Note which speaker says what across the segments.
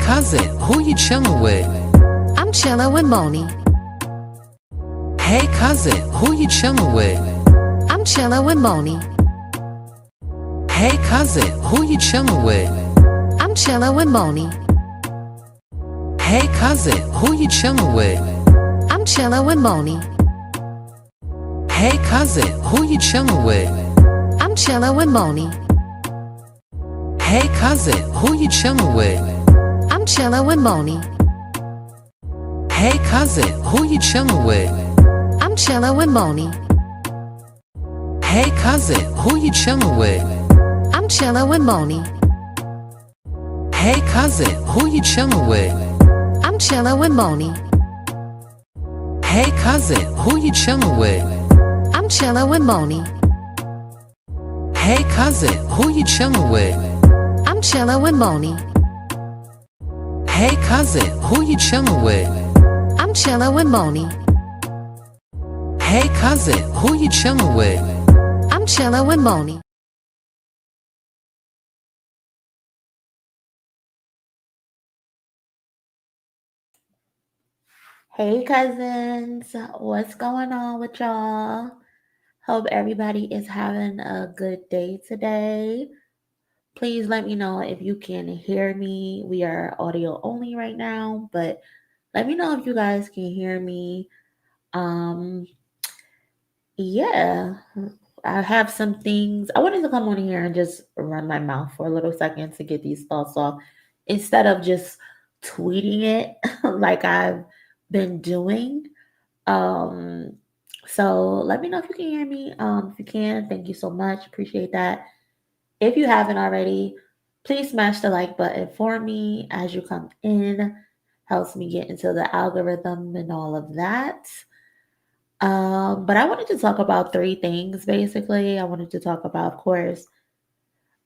Speaker 1: cousin, who you chillin' with?
Speaker 2: I'm chillin' with MONIE.
Speaker 1: Hey cousin, who you chillin' with?
Speaker 2: I'm chillin' with MONIE.
Speaker 1: Hey cousin, who you chillin' with?
Speaker 2: I'm chillin' with MONIE.
Speaker 1: Hey cousin, who you chillin' with?
Speaker 2: I'm chillin' with MONIE.
Speaker 1: Hey cousin, who you chillin' with?
Speaker 2: I'm chillin' with MONIE.
Speaker 1: Hey cousin, who you chillin' with?
Speaker 2: I'm chillin' with MONIE.
Speaker 1: Hey cousin, who you chillin' with?
Speaker 2: I'm chillin' with MONIE.
Speaker 1: Hey cousin, who you chillin' with?
Speaker 2: I'm chillin' with MONIE.
Speaker 1: Hey cousin, who you chillin' with?
Speaker 2: I'm chillin' with MONIE.
Speaker 1: Hey cousin, who you chillin' with?
Speaker 2: I'm chillin' with MONIE.
Speaker 1: Hey cousin, who you chillin' with?
Speaker 2: I'm chillin' with MONIE.
Speaker 1: Hey cousin, who you chillin' with?
Speaker 2: I'm chillin' with MONIE.
Speaker 1: Hey cousin, who you chillin' with?
Speaker 2: I'm chillin' with MONIE.
Speaker 3: Hey cousins, what's going on with y'all? Hope everybody is having a good day today. Please let me know if you can hear me. We are audio only right now, but let me know if you guys can hear me. Um yeah, I have some things. I wanted to come on here and just run my mouth for a little second to get these thoughts off instead of just tweeting it like I've been doing. Um, so let me know if you can hear me. If you can, thank you so much. Appreciate that. If you haven't already, please smash the like button for me as you come in. Helps me get into the algorithm and all of that. But I wanted to talk about three things basically. I wanted to talk about, of course,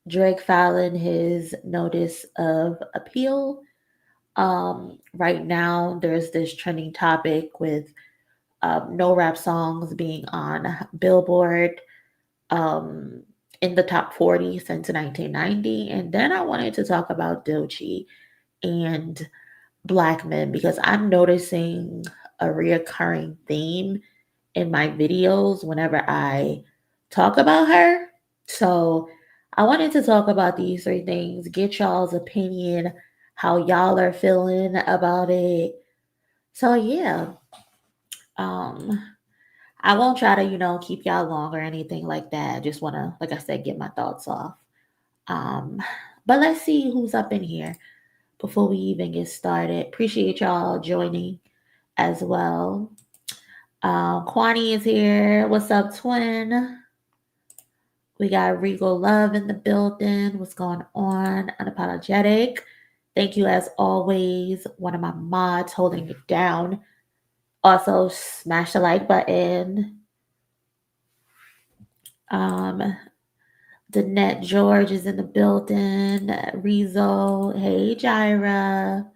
Speaker 3: Drake filing his notice of appeal. Right now, there's this trending topic with no rap songs being on Billboard um, in the top 40 since 1990. And then I wanted to talk about Doechii and black men because I'm noticing a reoccurring theme in my videos whenever I talk about her. So I wanted to talk about these three things, get y'all's opinion, how y'all are feeling about it. So yeah, um, I won't try to, keep y'all long or anything like that. I just want to, like I said, get my thoughts off. Um, but let's see who's up in here before we even get started. Appreciate y'all joining as well. Kwani is here. What's up, twin? We got Regal Love in the building. What's going on? Unapologetic. Thank you as always. One of my mods holding it down. Also, smash the like button. Danette George is in the building. Rizzo. Hey, Jaira.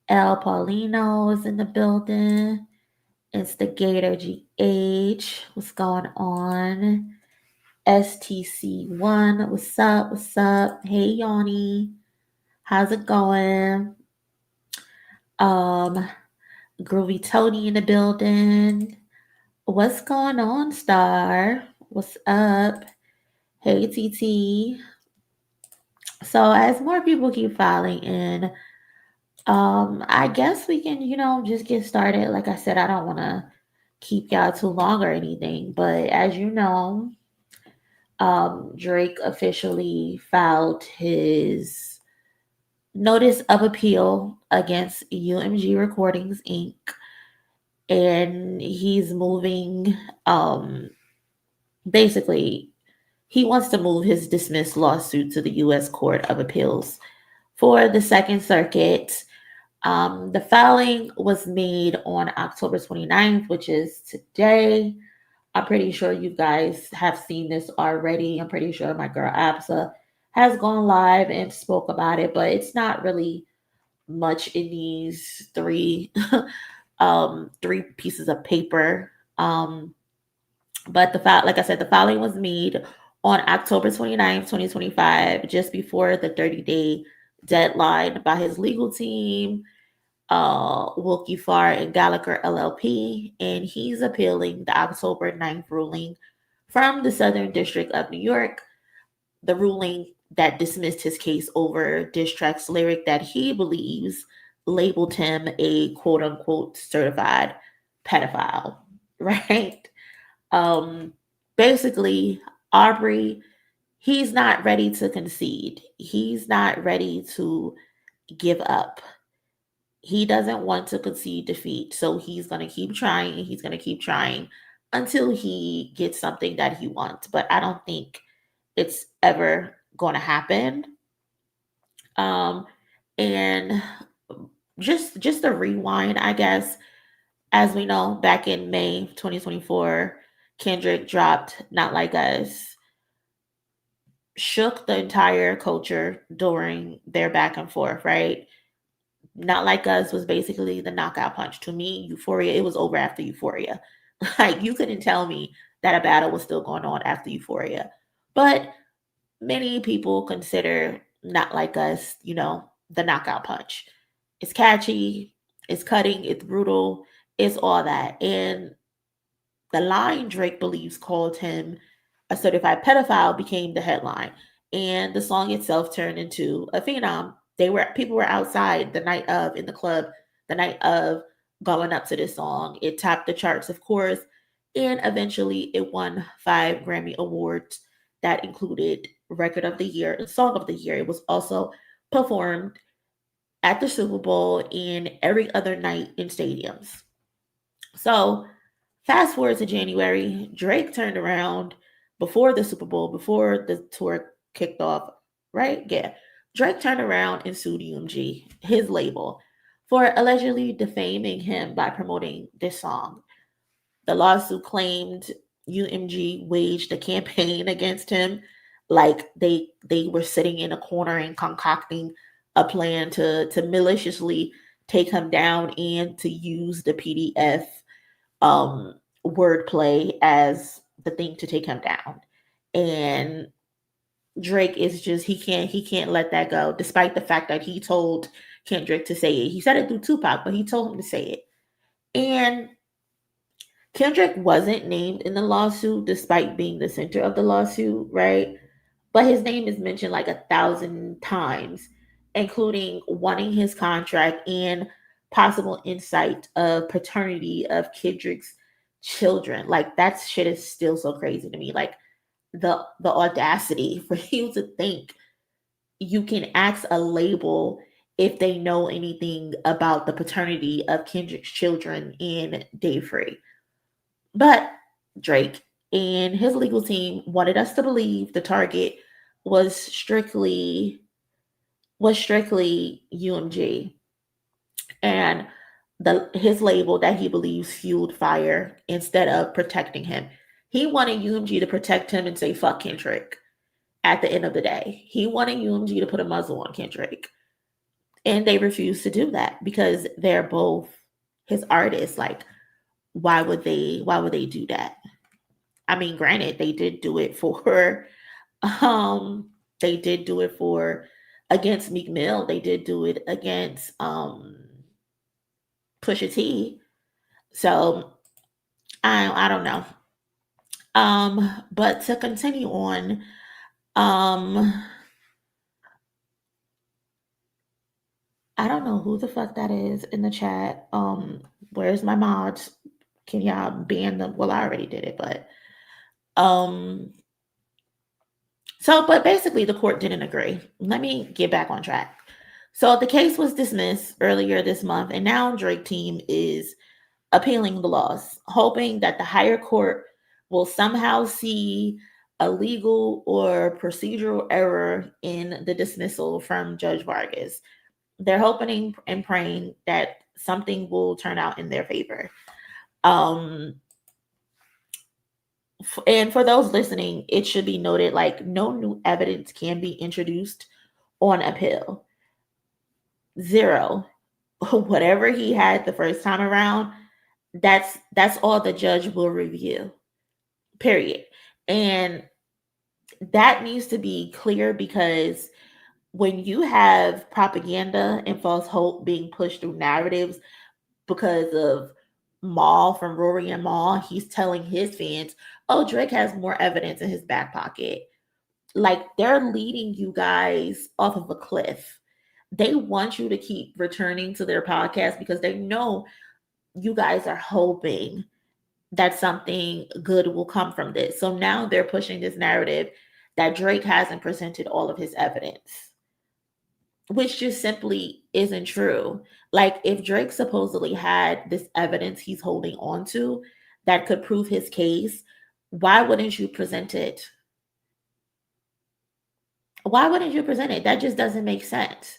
Speaker 3: El Paulino is in the building. Instigator GH. What's going on? STC1. What's up? What's up? Hey, Yanni. How's it going? Groovy Tony in the building. What's going on, Star? What's up? Hey, TT. So as more people keep filing in, I guess we can, just get started. Like I said, I don't want to keep y'all too long or anything, but as you know, Drake officially filed his notice of appeal against UMG Recordings Inc. And he's moving, basically, he wants to move his dismissed lawsuit to the U.S. Court of Appeals for the Second Circuit. The filing was made on October 29th, which is today. I'm pretty sure you guys have seen this already. I'm pretty sure my girl Absa has gone live and spoke about it, but it's not really much in these three three pieces of paper. But like I said, the filing was made on October 29th, 2025, just before the 30-day deadline by his legal team, Wilkie Farr and Gallagher LLP, and he's appealing the October 9th ruling from the Southern District of New York, the ruling that dismissed his case over diss track's lyric that he believes labeled him a quote unquote certified pedophile, right? Um, Basically, Aubrey, he's not ready to concede. He's not ready to give up. He doesn't want to concede defeat. So he's going to keep trying and he's going to keep trying until he gets something that he wants. But I don't think it's ever going to happen. Um, and just a rewind, I guess, as we know, back in May 2024, Kendrick dropped Not Like Us, shook the entire culture during their back and forth, right? Not Like Us was basically the knockout punch. To me, Euphoria, it was over after Euphoria. Like, you couldn't tell me that a battle was still going on after Euphoria. But many people consider Not Like Us, the knockout punch. It's catchy, it's cutting, it's brutal, it's all that. And the line Drake believes called him a certified pedophile became the headline. And the song itself turned into a phenom. People were outside the night of in the club, the night of going up to this song. It topped the charts, of course, and eventually it won 5 Grammy Awards that included Record of the Year and Song of the Year. It was also performed at the Super Bowl and every other night in stadiums. So fast forward to January, Drake turned around before the Super Bowl, before the tour kicked off, right? Yeah. Drake turned around and sued UMG, his label, for allegedly defaming him by promoting this song. The lawsuit claimed UMG waged a campaign against him, like they were sitting in a corner and concocting a plan to maliciously take him down and to use the PDF wordplay as the thing to take him down. And Drake is just he can't let that go, despite the fact that he told Kendrick to say it. He said it through Tupac, but he told him to say it. And Kendrick wasn't named in the lawsuit despite being the center of the lawsuit, right? But his name is mentioned like 1,000 times, including wanting his contract and possible insight of paternity of Kendrick's children. Like, that shit is still so crazy to me. Like, the audacity for you to think you can ask a label if they know anything about the paternity of Kendrick's children in Day Free. But Drake and his legal team wanted us to believe the target was strictly UMG and his label that he believes fueled fire instead of protecting him. He wanted UMG to protect him and say fuck Kendrick at the end of the day. He wanted UMG to put a muzzle on Kendrick. And they refused to do that because they're both his artists. Like, why would they do that? I mean, granted, they did do it for against Meek Mill. They did do it against Pusha T. So I don't know. But to continue on, I don't know who the fuck that is in the chat. Where's my mods? Can y'all ban them? Well, I already did it, but but basically the court didn't agree. Let me get back on track. So the case was dismissed earlier this month, and now Drake team is appealing the loss, hoping that the higher court will somehow see a legal or procedural error in the dismissal from Judge Vargas. They're hoping and praying that something will turn out in their favor. And for those listening, it should be noted, like, no new evidence can be introduced on appeal. Zero. Whatever he had the first time around, that's all the judge will review. Period. And that needs to be clear because when you have propaganda and false hope being pushed through narratives because of Maul from Rory and Maul, he's telling his fans, oh, Drake has more evidence in his back pocket. Like they're leading you guys off of a cliff. They want you to keep returning to their podcast because they know you guys are hoping that something good will come from this. So now they're pushing this narrative that Drake hasn't presented all of his evidence, which just simply isn't true. Like, if Drake supposedly had this evidence he's holding on to that could prove his case, why wouldn't you present it? Why wouldn't you present it? That just doesn't make sense.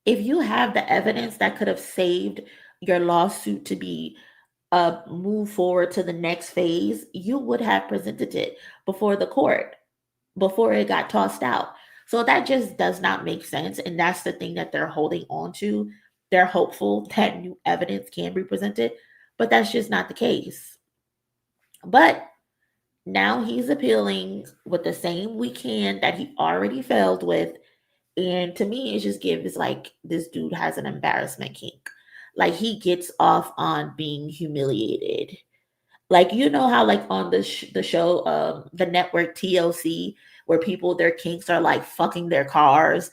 Speaker 3: If you have the evidence that could have saved your lawsuit to be move forward to the next phase, you would have presented it before the court, before it got tossed out. So that just does not make sense. And that's the thing that they're holding on to. They're hopeful that new evidence can be presented, but that's just not the case. But now he's appealing with the same weekend that he already failed with. And to me, it just gives like this dude has an embarrassment kink. Like he gets off on being humiliated. Like, you know how like on the show, the network TLC, where people, their kinks are like fucking their cars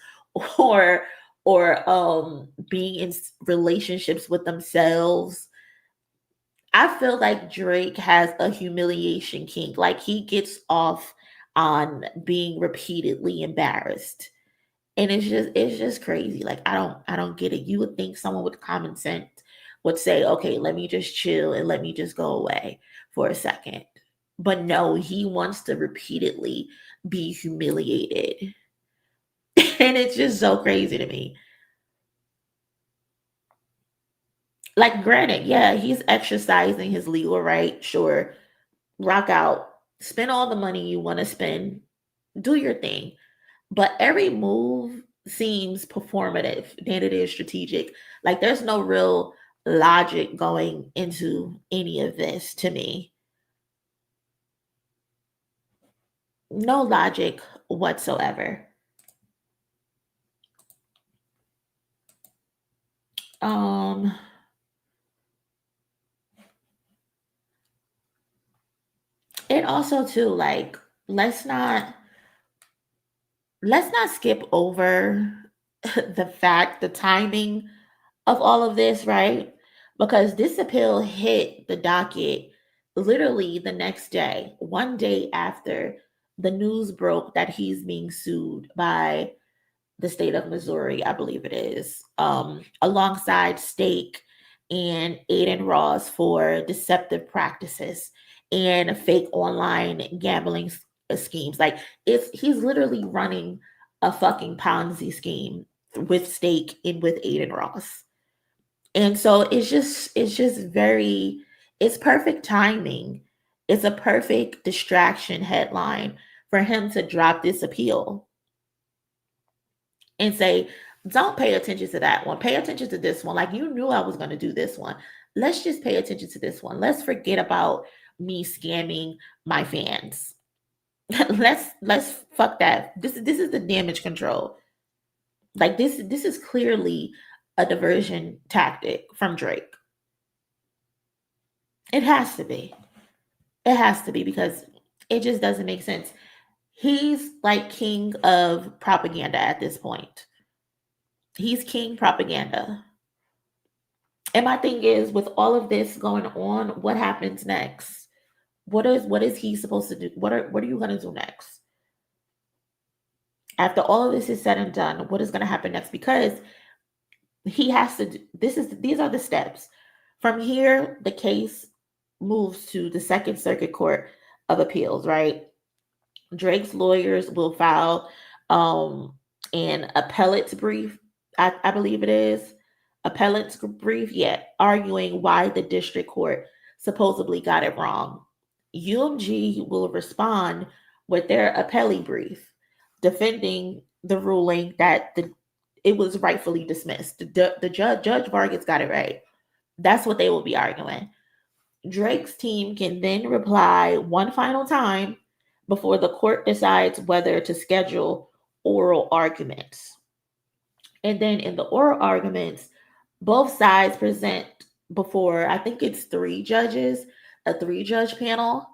Speaker 3: or being in relationships with themselves. I feel like Drake has a humiliation kink. Like he gets off on being repeatedly embarrassed. And it's just crazy. Like I don't get it. You would think someone with common sense would say, okay, let me just chill and let me just go away for a second. But no, he wants to repeatedly be humiliated. And it's just so crazy to me. Like, granted, yeah, he's exercising his legal right. Sure, rock out, spend all the money you want to spend, do your thing. But every move seems performative than it is strategic. Like, there's no real logic going into any of this to me. No logic whatsoever. Um, and also too, like, let's not let's not skip over the timing of all of this, right? Because this appeal hit the docket literally the next day, one day after the news broke that he's being sued by the state of Missouri, I believe it is, alongside Stake and Aiden Ross for deceptive practices and fake online gambling schemes. Like, he's literally running a fucking Ponzi scheme with Stake and with Aiden Ross. And so it's just very, it's perfect timing. It's a perfect distraction headline for him to drop this appeal and say, don't pay attention to that one. Pay attention to this one. Like, you knew I was going to do this one. Let's just pay attention to this one. Let's forget about me scamming my fans. let's fuck that. This is the damage control. Like, this is clearly a diversion tactic from Drake. It has to be. It has to be because it just doesn't make sense. He's like king of propaganda at this point. He's king propaganda. And my thing is, with all of this going on, what happens next? What is he supposed to do? What are you gonna do next? After all of this is said and done, what is gonna happen next? Because he has to these are the steps. From here, the case moves to the Second Circuit Court of Appeals, right? Drake's lawyers will file an appellate brief, I believe it is. Appellate brief, yeah, arguing why the district court supposedly got it wrong. UMG will respond with their appellee brief, defending the ruling that it was rightfully dismissed. The Judge Vargas got it right. That's what they will be arguing. Drake's team can then reply one final time before the court decides whether to schedule oral arguments. And then in the oral arguments, both sides present before, I think it's 3 judges, a 3-judge panel.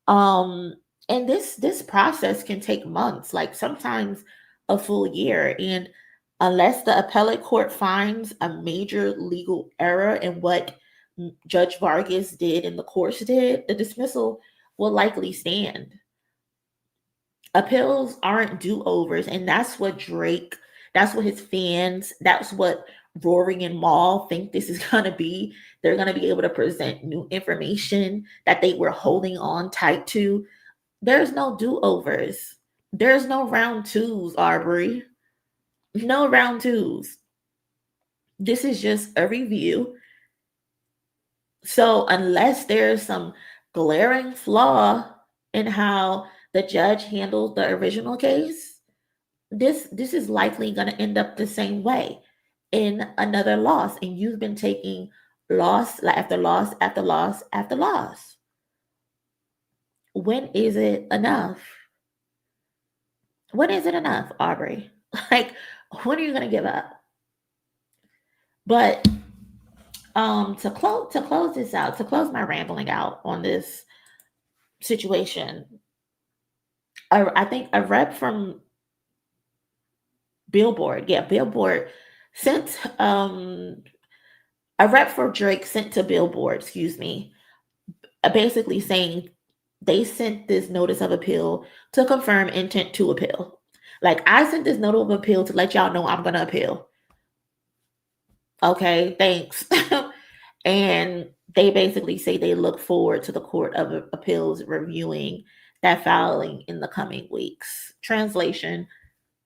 Speaker 3: Um, and this process can take months, like sometimes a full year. And unless the appellate court finds a major legal error in what Judge Vargas did and the courts did, the dismissal will likely stand. Appeals aren't do-overs, and that's what Drake, that's what his fans, that's what Rory and Maul think this is going to be. They're going to be able to present new information that they were holding on tight to. There's no do-overs. There's no round twos, Aubrey. No round twos. This is just a review. So unless there's some glaring flaw in how the judge handled the original case, this is likely going to end up the same way in another loss. And you've been taking loss after loss after loss after loss. When is it enough? When is it enough, Aubrey? Like, when are you going to give up? But to close this out, to close my rambling out on this situation, I think a rep from Billboard, Billboard sent a rep for Drake sent to Billboard, basically saying they sent this notice of appeal to confirm intent to appeal. Like, I sent this notice of appeal to let y'all know I'm gonna appeal. Okay, thanks. And they basically say they look forward to the Court of Appeals reviewing that filing in the coming weeks. Translation,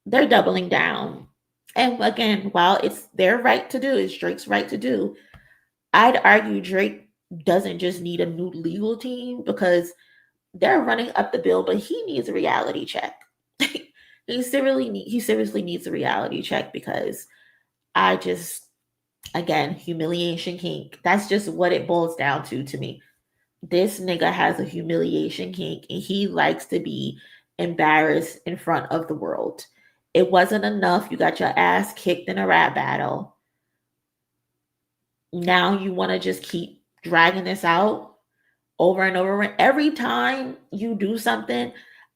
Speaker 3: they're doubling down. And again, while it's their right to do, it's Drake's right to do, I'd argue Drake doesn't just need a new legal team because they're running up the bill, but he needs a reality check. he seriously needs a reality check because again, humiliation kink. That's just what it boils down to me. This nigga has a humiliation kink and he likes to be embarrassed in front of the world. It wasn't enough. You got your ass kicked in a rap battle. Now you want to just keep dragging this out over and over. Every time you do something,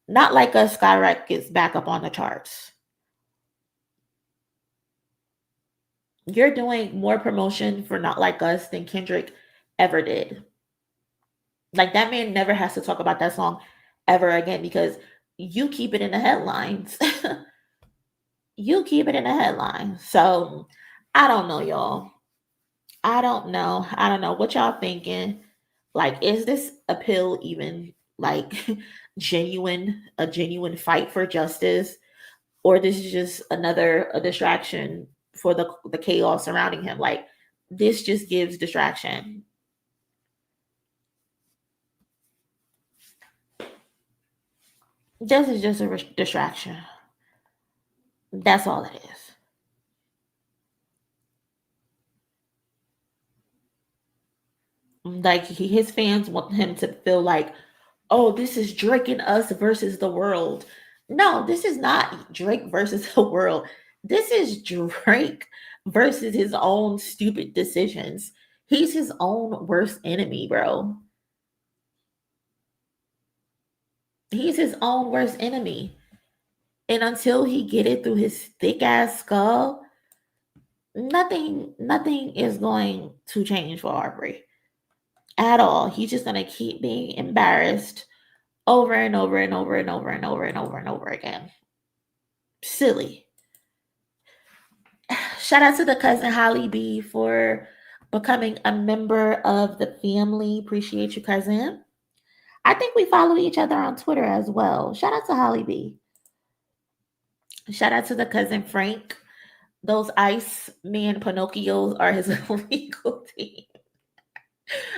Speaker 3: not like a skyrockets back up on the charts. You're doing more promotion for Not Like Us than Kendrick ever did. Like, that man never has to talk about that song ever again because you keep it in the headlines. You keep it in the headlines. So I don't know, y'all. I don't know what y'all thinking. Like, is this appeal even like a genuine fight for justice, or this is just a distraction for the chaos surrounding him? Like, this just gives distraction. This is just a distraction. That's all it is. Like, his fans want him to feel like, oh, this is Drake and us versus the world. No, this is not Drake versus the world. This is Drake versus his own stupid decisions. He's his own worst enemy, bro. He's his own worst enemy. And until he get it through his thick ass skull, nothing is going to change for Aubrey at all. He's just gonna keep being embarrassed over and over and over and over and over and over and over again. Silly. Shout out to the cousin Holly B for becoming a member of the family. Appreciate you, cousin. I think we follow each other on Twitter as well. Shout out to Holly B. Shout out to the cousin Frank. Those Ice Man Pinocchios are his legal team.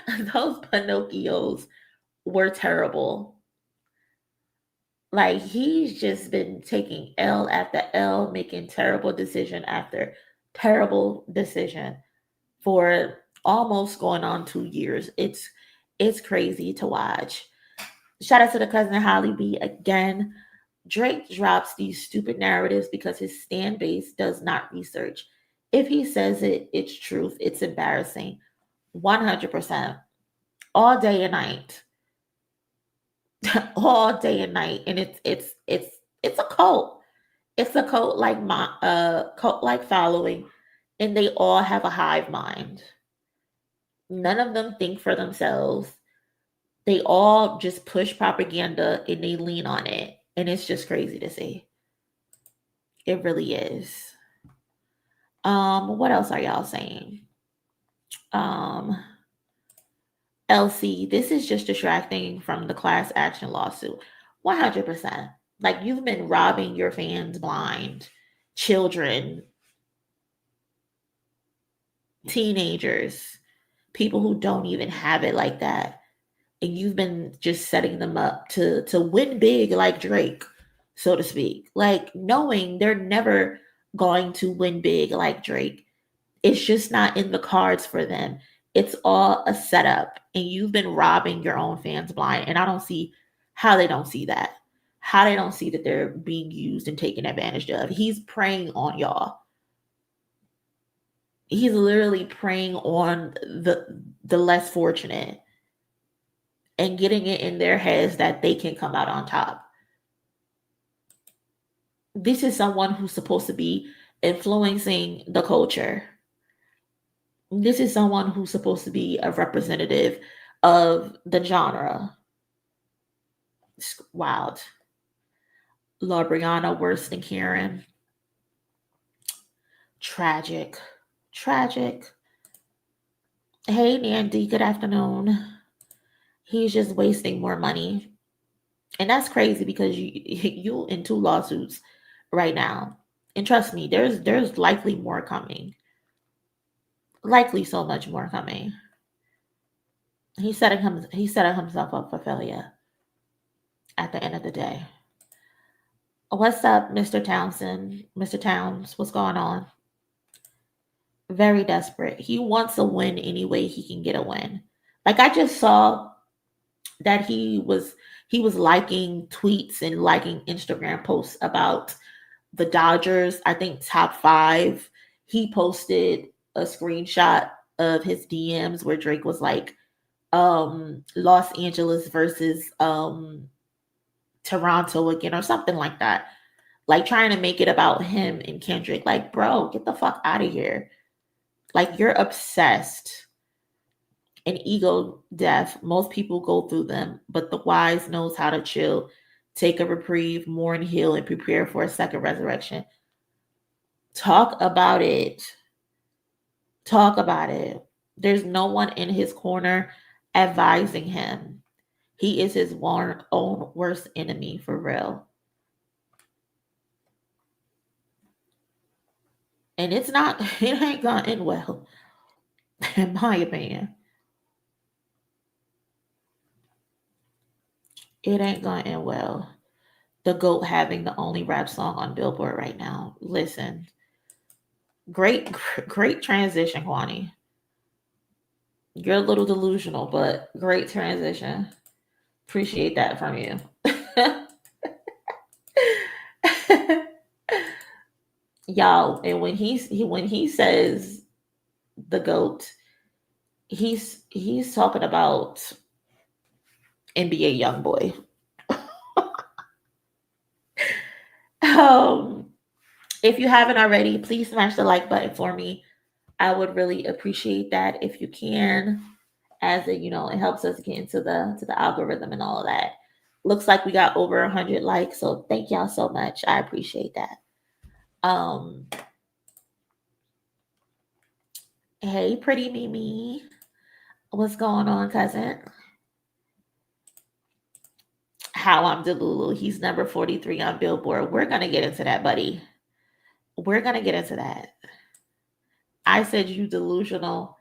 Speaker 3: Those Pinocchios were terrible. Like, he's just been taking L after L, making terrible decision after terrible decision for almost going on 2 years. It's crazy to watch. Shout out to the cousin Holly B again. Drake drops these stupid narratives because his stan base does not research. If he says it, it's truth. It's embarrassing. 100%. All day and night. All day and night. And it's a cult. It's a cult like my cult like following, and they all have a hive mind. None of them think for themselves. They all just push propaganda and they lean on it. And it's just crazy to see. It really is. What else are y'all saying? LC, this is just distracting from the class action lawsuit. 100%. Like, you've been robbing your fans blind, children, teenagers, people who don't even have it like that. And you've been just setting them up to win big like Drake, so to speak. Like, knowing they're never going to win big like Drake. It's just not in the cards for them. It's all a setup. And you've been robbing your own fans blind. And I don't see how they don't see that. How they don't see that they're being used and taken advantage of. He's preying on y'all. He's literally preying on the less fortunate and getting it in their heads that they can come out on top. This is someone who's supposed to be influencing the culture. This is someone who's supposed to be a representative of the genre. It's wild. La Brianna worse than Karen. Tragic. Tragic. Hey, Nandy, good afternoon. He's just wasting more money. And that's crazy because you in 2 lawsuits right now. And trust me, there's likely more coming. Likely so much more coming. He's setting himself up for failure at the end of the day. What's up, Mr. Townsend? Mr. Towns, what's going on? Very desperate. He wants a win any way he can get a win. Like, I just saw that he was liking tweets and liking Instagram posts about the Dodgers, I think top 5. He posted a screenshot of his DMs where Drake was like, Los Angeles versus Toronto again or something like that. Like, trying to make it about him and Kendrick. Like, bro, get the fuck out of here. Like, you're obsessed. And ego death, most people go through them, but the wise knows how to chill, take a reprieve, mourn, heal, and prepare for a second resurrection. Talk about it. Talk about it. There's no one in his corner advising him. He is his own worst enemy, for real. And it ain't gonna end well, in my opinion. It ain't gonna end well. The GOAT having the only rap song on Billboard right now. Listen, great transition, Kwani. You're a little delusional, but great transition. Appreciate that from you. Y'all, and when he says the GOAT, he's talking about NBA YoungBoy. If you haven't already, please smash the like button for me. I would really appreciate that if you can, as it it helps us get into the algorithm and all of that. Looks like we got over 100 likes, so thank y'all so much. I appreciate that. Hey, pretty Mimi, what's going on, cousin? How I'm Delulu. He's number 43 on Billboard. We're gonna get into that, buddy. We're gonna get into that. I said you delusional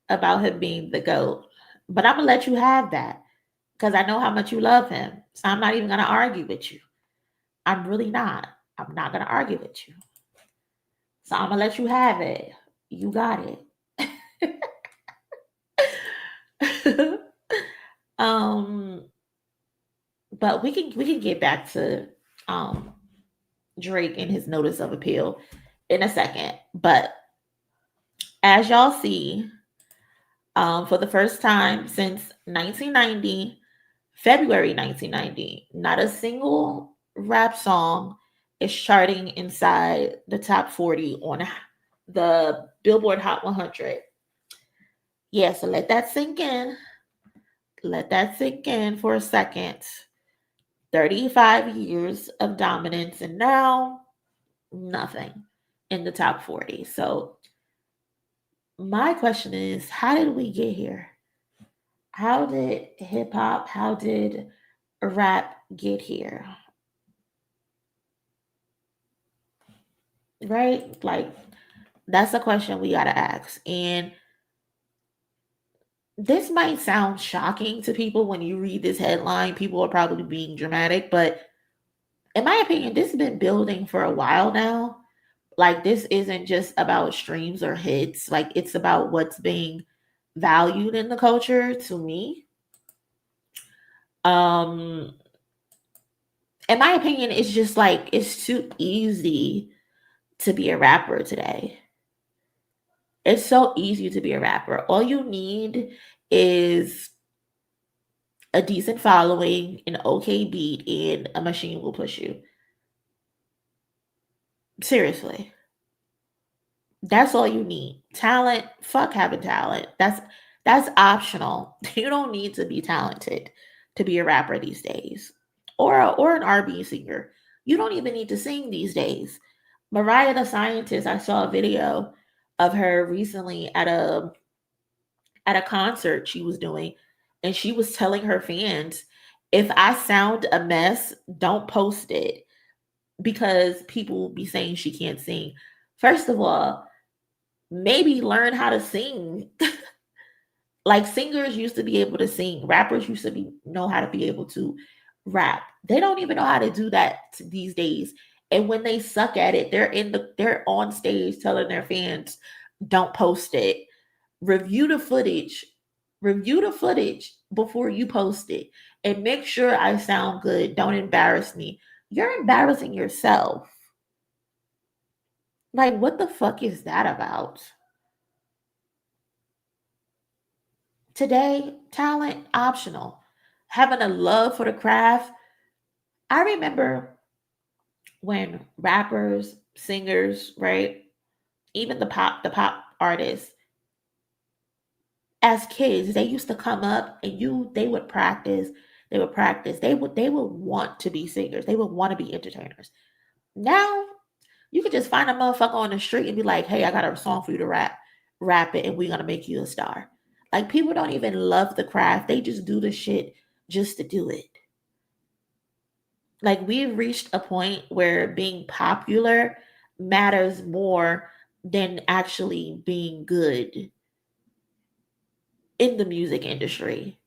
Speaker 3: about him being the GOAT, but I'm gonna let you have that because I know how much you love him. So I'm not even gonna argue with you. I'm really not. I'm not gonna argue with you. So I'm gonna let you have it. You got it. But we can get back to um Drake and his notice of appeal in a second. But as y'all see, for the first time since 1990, February 1990, not a single rap song is charting inside the top 40 on the Billboard Hot 100. Yeah, so let that sink in. Let that sink in for a second. 35 years of dominance, and now nothing in the top 40. So, my question is, how did we get here? How did hip hop, how did rap get here? Right? Like, that's a question we got to ask. And this might sound shocking to people when you read this headline. People are probably being dramatic, but in my opinion, this has been building for a while now. Like, this isn't just about streams or hits, like, it's about what's being valued in the culture to me. Um, in my opinion, it's just like it's too easy to be a rapper today. It's so easy to be a rapper. All you need is a decent following, an okay beat, and a machine will push you. Seriously. That's all you need. Talent, fuck having talent. That's optional. You don't need to be talented to be a rapper these days. Or an R&B singer. You don't even need to sing these days. Mariah the Scientist, I saw a video of her recently at a concert she was doing, and she was telling her fans, if I sound a mess, don't post it because people will be saying she can't sing. First of all, maybe learn how to sing. Like, singers used to be able to sing, rappers used to know how to be able to rap. They don't even know how to do that these days. And when they suck at it, they're on stage telling their fans, don't post it. Review the footage. Review the footage before you post it. And make sure I sound good. Don't embarrass me. You're embarrassing yourself. Like, what the fuck is that about? Today, talent optional. Having a love for the craft. I remember when rappers, singers, right? Even the pop artists, as kids, they used to come up and they would practice, they would want to be singers. They would want to be entertainers. Now, you could just find a motherfucker on the street and be like, hey, I got a song for you to rap it, and we're gonna make you a star. Like, people don't even love the craft. They just do the shit just to do it. Like, we've reached a point where being popular matters more than actually being good in the music industry.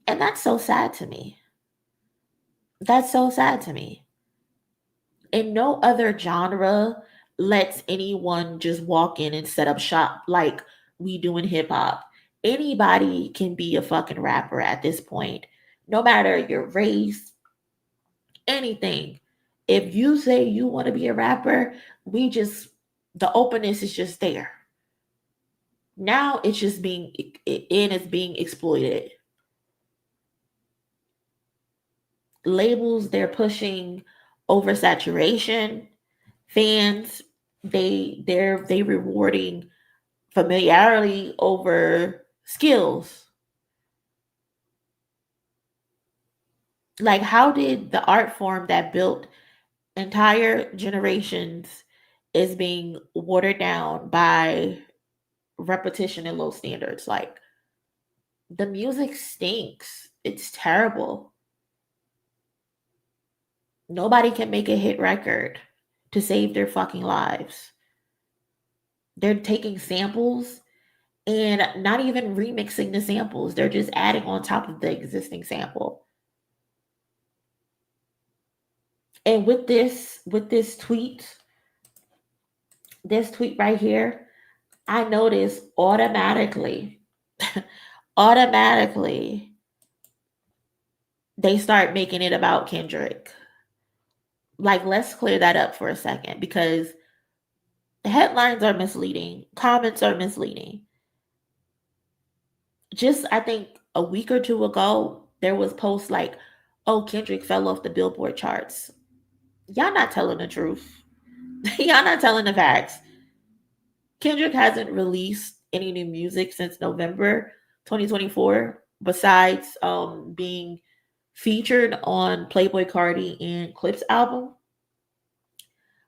Speaker 3: And that's so sad to me. That's so sad to me. And no other genre lets anyone just walk in and set up shop like we do in hip hop. Anybody can be a fucking rapper at this point, no matter your race, anything. If you say you want to be a rapper, the openness is just there. Now it's just it's being exploited. Labels, they're pushing oversaturation. Fans, they rewarding familiarity over skills. Like, how did the art form that built entire generations is being watered down by repetition and low standards? Like, the music stinks. It's terrible. Nobody can make a hit record to save their fucking lives. They're taking samples and not even remixing the samples. They're just adding on top of the existing sample. And with this tweet right here, I noticed automatically they start making it about Kendrick. Like, let's clear that up for a second, because headlines are misleading, comments are misleading. Just, I think a week or two ago, there was posts like, oh, Kendrick fell off the Billboard charts. Y'all not telling the truth. Y'all not telling the facts. Kendrick hasn't released any new music since November 2024, besides being featured on Playboy Cardi and Clip's album.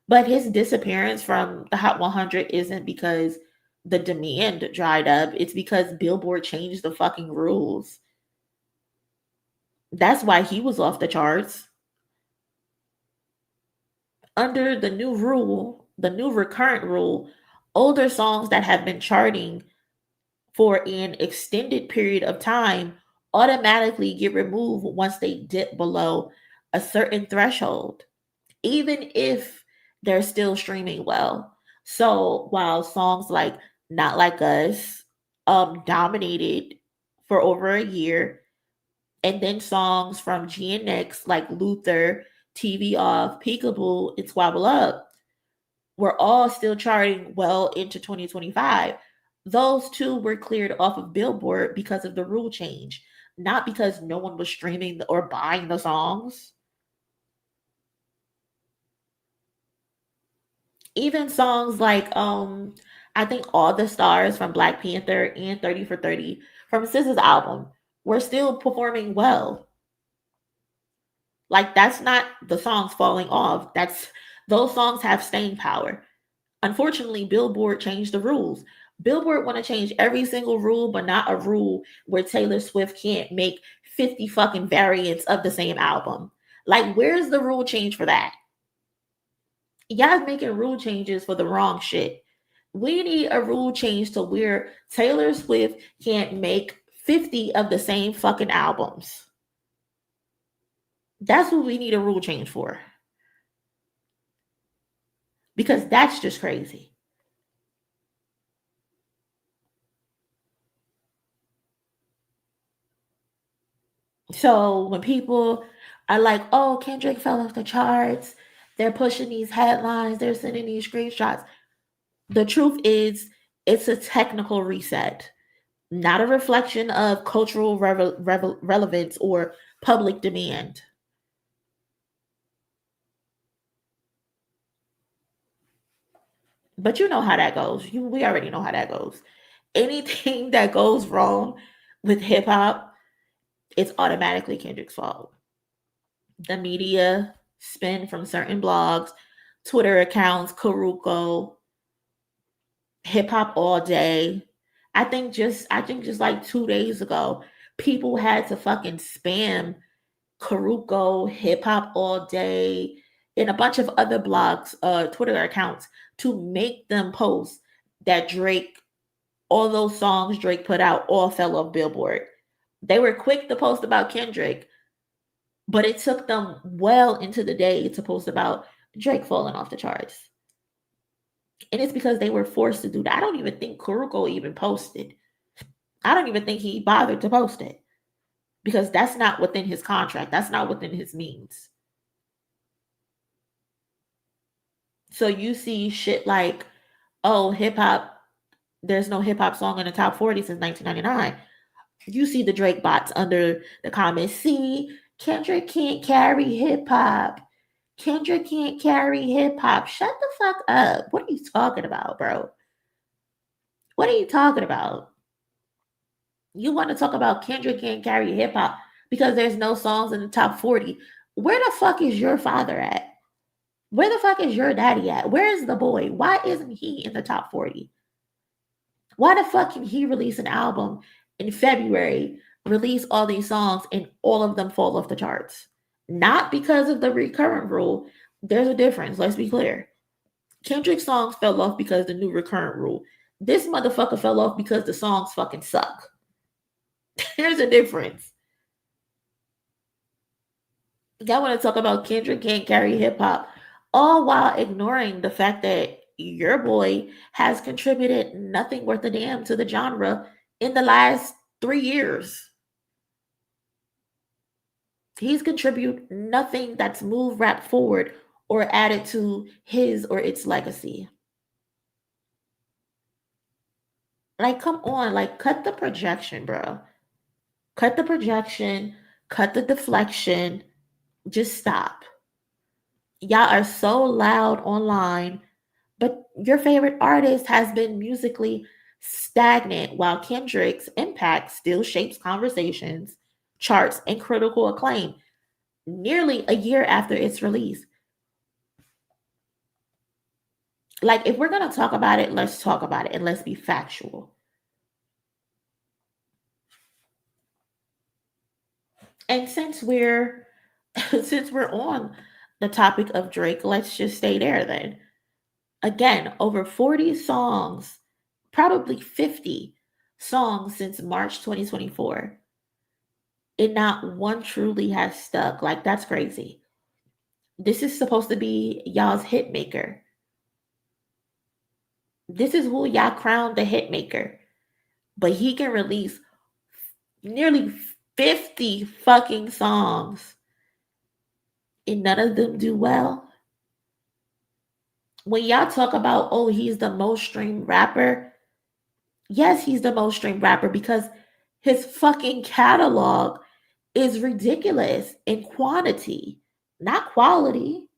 Speaker 3: But his disappearance from the Hot 100 isn't because the demand dried up. It's because Billboard changed the fucking rules. That's why he was off the charts. Under the new rule, the new recurrent rule, older songs that have been charting for an extended period of time automatically get removed once they dip below a certain threshold, even if they're still streaming well. So while songs like Not Like Us dominated for over a year, and then songs from GNX like Luther, TV Off, Peekaboo, and Squabble Up were all still charting well into 2025. Those two were cleared off of Billboard because of the rule change, not because no one was streaming or buying the songs. Even songs like I think All the Stars from Black Panther and 30 for 30 from SZA's album were still performing well. Like, that's not the songs falling off. That's, those songs have staying power. Unfortunately, Billboard changed the rules. Billboard want to change every single rule, but not a rule where Taylor Swift can't make 50 fucking variants of the same album. Like, where's the rule change for that? Y'all making rule changes for the wrong shit. We need a rule change to where Taylor Swift can't make 50 of the same fucking albums. That's what we need a rule change for. Because that's just crazy. So when people are like, oh, Kendrick fell off the charts, they're pushing these headlines, they're sending these screenshots. The truth is, it's a technical reset, not a reflection of cultural relevance or public demand. But you know how that goes. We already know how that goes. Anything that goes wrong with hip hop, it's automatically Kendrick's fault. The media spin from certain blogs, Twitter accounts, Karuko, hip hop all day. I think just like 2 days ago, people had to fucking spam Karuko, hip hop all day, and a bunch of other blogs, Twitter accounts to make them post that Drake, all those songs Drake put out all fell off Billboard. They were quick to post about Kendrick, but it took them well into the day to post about Drake falling off the charts. And it's because they were forced to do that. I don't even think Karuko even posted. I don't even think he bothered to post it because that's not within his contract. That's not within his means. So you see shit like, oh, hip hop, there's no hip hop song in the top 40 since 1999. You see the Drake bots under the comments. See, Kendrick can't carry hip hop. Kendrick can't carry hip hop. Shut the fuck up. What are you talking about, bro? What are you talking about? You want to talk about Kendrick can't carry hip hop because there's no songs in the top 40. Where the fuck is your father at? Where the fuck is your daddy at? Where is the boy? Why isn't he in the top 40? Why the fuck can he release an album in February, release all these songs, and all of them fall off the charts? Not because of the recurrent rule. There's a difference. Let's be clear. Kendrick's songs fell off because of the new recurrent rule. This motherfucker fell off because the songs fucking suck. There's a difference. Y'all want to talk about Kendrick can't carry hip hop, all while ignoring the fact that your boy has contributed nothing worth a damn to the genre in the last 3 years. He's contributed nothing that's moved rap forward or added to his or its legacy. Like, come on, like, cut the projection, bro. Cut the projection, cut the deflection. Just stop. Y'all are so loud online, but your favorite artist has been musically stagnant while Kendrick's impact still shapes conversations, charts, and critical acclaim nearly a year after its release. Like, if we're going to talk about it, let's talk about it and let's be factual. And since we're on the topic of Drake, let's just stay there then. Again, over 40 songs, probably 50 songs since March 2024. And not one truly has stuck. Like, that's crazy. This is supposed to be y'all's hit maker. This is who y'all crowned the hit maker. But he can release nearly 50 fucking songs and none of them do well. When y'all talk about, oh, he's the most streamed rapper, yes, he's the most streamed rapper because his fucking catalog is ridiculous in quantity, not quality.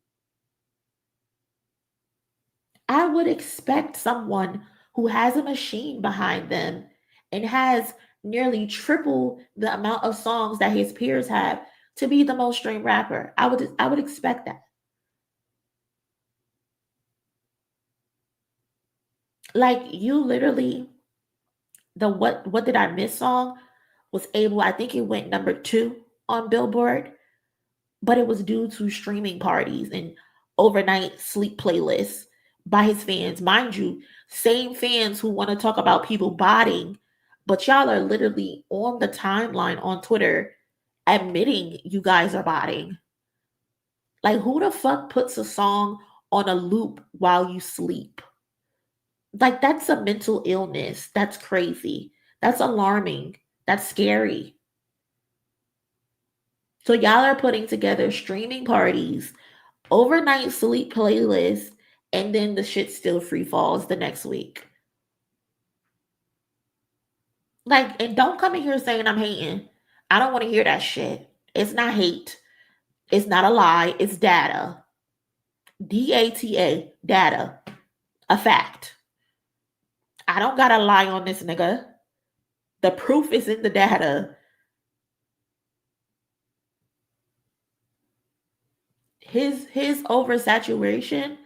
Speaker 3: I would expect someone who has a machine behind them and has nearly triple the amount of songs that his peers have to be the most streamed rapper. I would expect that. Like, you literally, the what did I miss song was able, I think it went number 2 on Billboard, but it was due to streaming parties and overnight sleep playlists by his fans. Mind you, same fans who want to talk about people botting, but y'all are literally on the timeline on Twitter admitting you guys are botting. Like, who the fuck puts a song on a loop while you sleep? Like, that's a mental illness. That's crazy. That's alarming. That's scary. So y'all are putting together streaming parties, overnight sleep playlists, and then the shit still free falls the next week. Like, and don't come in here saying I'm hating. I don't want to hear that shit. It's not hate. It's not a lie. It's data. DATA. Data. A fact. I don't gotta lie on this nigga. The proof is in the data. His oversaturation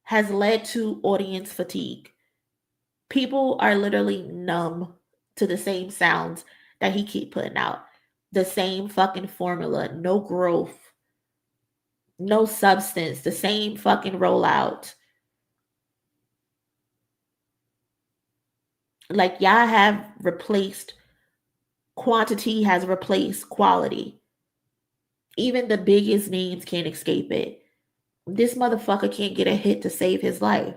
Speaker 3: has led to audience fatigue. People are literally numb to the same sounds that he keep putting out. The same fucking formula, no growth, no substance, the same fucking rollout. Like, y'all have replaced, quantity has replaced quality. Even the biggest names can't escape it. This motherfucker can't get a hit to save his life.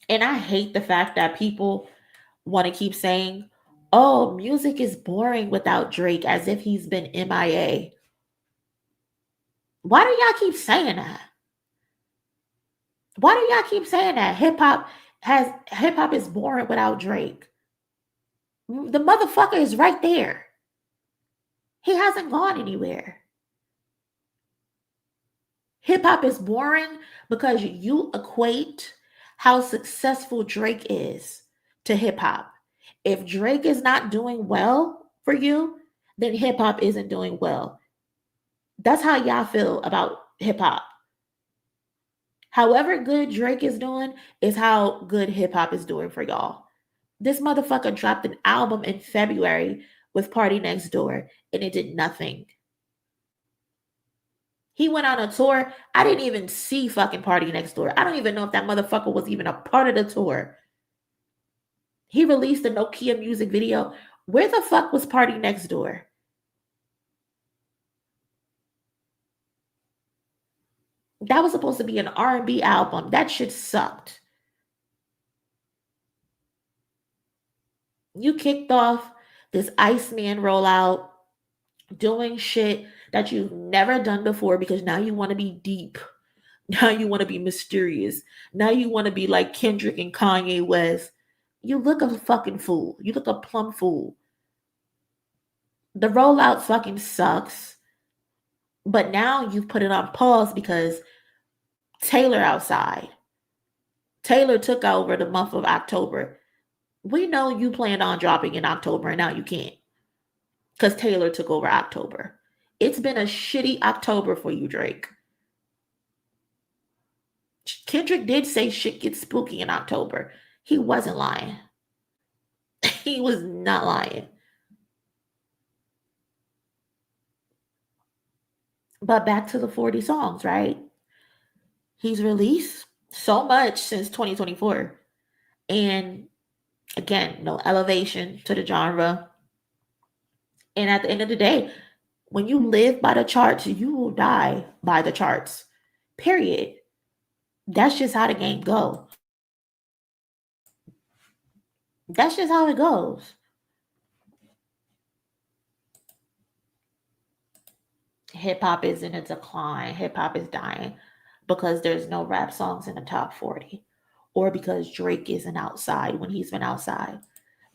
Speaker 3: And I hate the fact that people want to keep saying, oh, music is boring without Drake, as if he's been MIA. Why do y'all keep saying that? Why do y'all keep saying that? Hip hop is boring without Drake. The motherfucker is right there. He hasn't gone anywhere. Hip hop is boring because you equate how successful Drake is to hip hop. If Drake is not doing well for you, then hip hop isn't doing well. That's how y'all feel about hip hop. However good Drake is doing is how good hip hop is doing for y'all. This motherfucker dropped an album in February with Party Next Door and it did nothing. He went on a tour. I didn't even see fucking Party Next Door. I don't even know if that motherfucker was even a part of the tour. He released a Nokia music video. Where the fuck was Party Next Door? That was supposed to be an R&B album. That shit sucked. You kicked off this Iceman rollout, doing shit that you've never done before because now you want to be deep. Now you want to be mysterious. Now you want to be like Kendrick and Kanye West. You look a fucking fool. You look a plumb fool. The rollout fucking sucks. But now you've put it on pause because Taylor outside. Taylor took over the month of October. We know you planned on dropping in October and now you can't. Because Taylor took over October. It's been a shitty October for you, Drake. Kendrick did say shit gets spooky in October. He wasn't lying. He was not lying. But back to the 40 songs, right? He's released so much since 2024. And again, no elevation to the genre. And at the end of the day, when you live by the charts, you will die by the charts. Period. That's just how the game goes. That's just how it goes. Hip hop is in a decline. Hip hop is dying because there's no rap songs in the top 40 or because Drake isn't outside when he's been outside.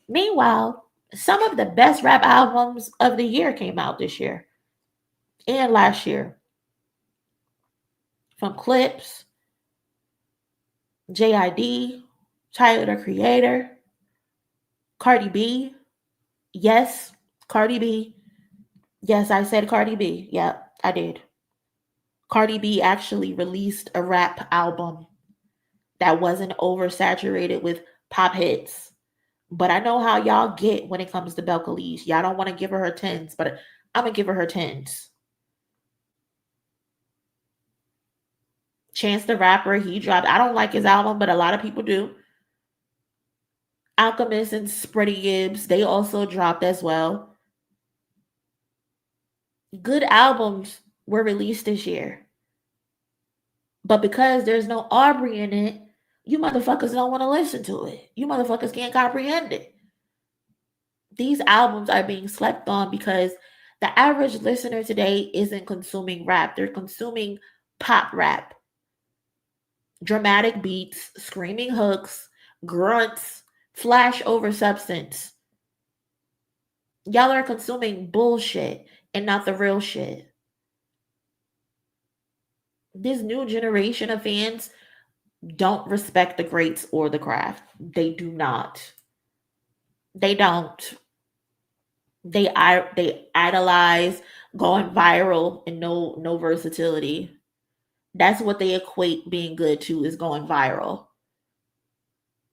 Speaker 3: Meanwhile, some of the best rap albums of the year came out this year and last year. From Clips, JID, Tyler the Creator, Cardi B. Yes, Cardi B. Yes, I said Cardi B. Yep, I did. Cardi B actually released a rap album that wasn't oversaturated with pop hits. But I know how y'all get when it comes to Belcalis. Y'all don't want to give her 10s, but I'm going to give her 10s. Chance the Rapper, he dropped. I don't like his album, but a lot of people do. Alchemist and Spready Gibbs, they also dropped as well. Good albums were released this year. But because there's no Aubrey in it, you motherfuckers don't want to listen to it. You motherfuckers can't comprehend it. These albums are being slept on because the average listener today isn't consuming rap. They're consuming pop rap. Dramatic beats, screaming hooks, grunts, flash over substance. Y'all are consuming bullshit and not the real shit. This new generation of fans don't respect the greats or the craft. They do not. They don't. They idolize going viral and no versatility. That's what they equate being good to, is going viral.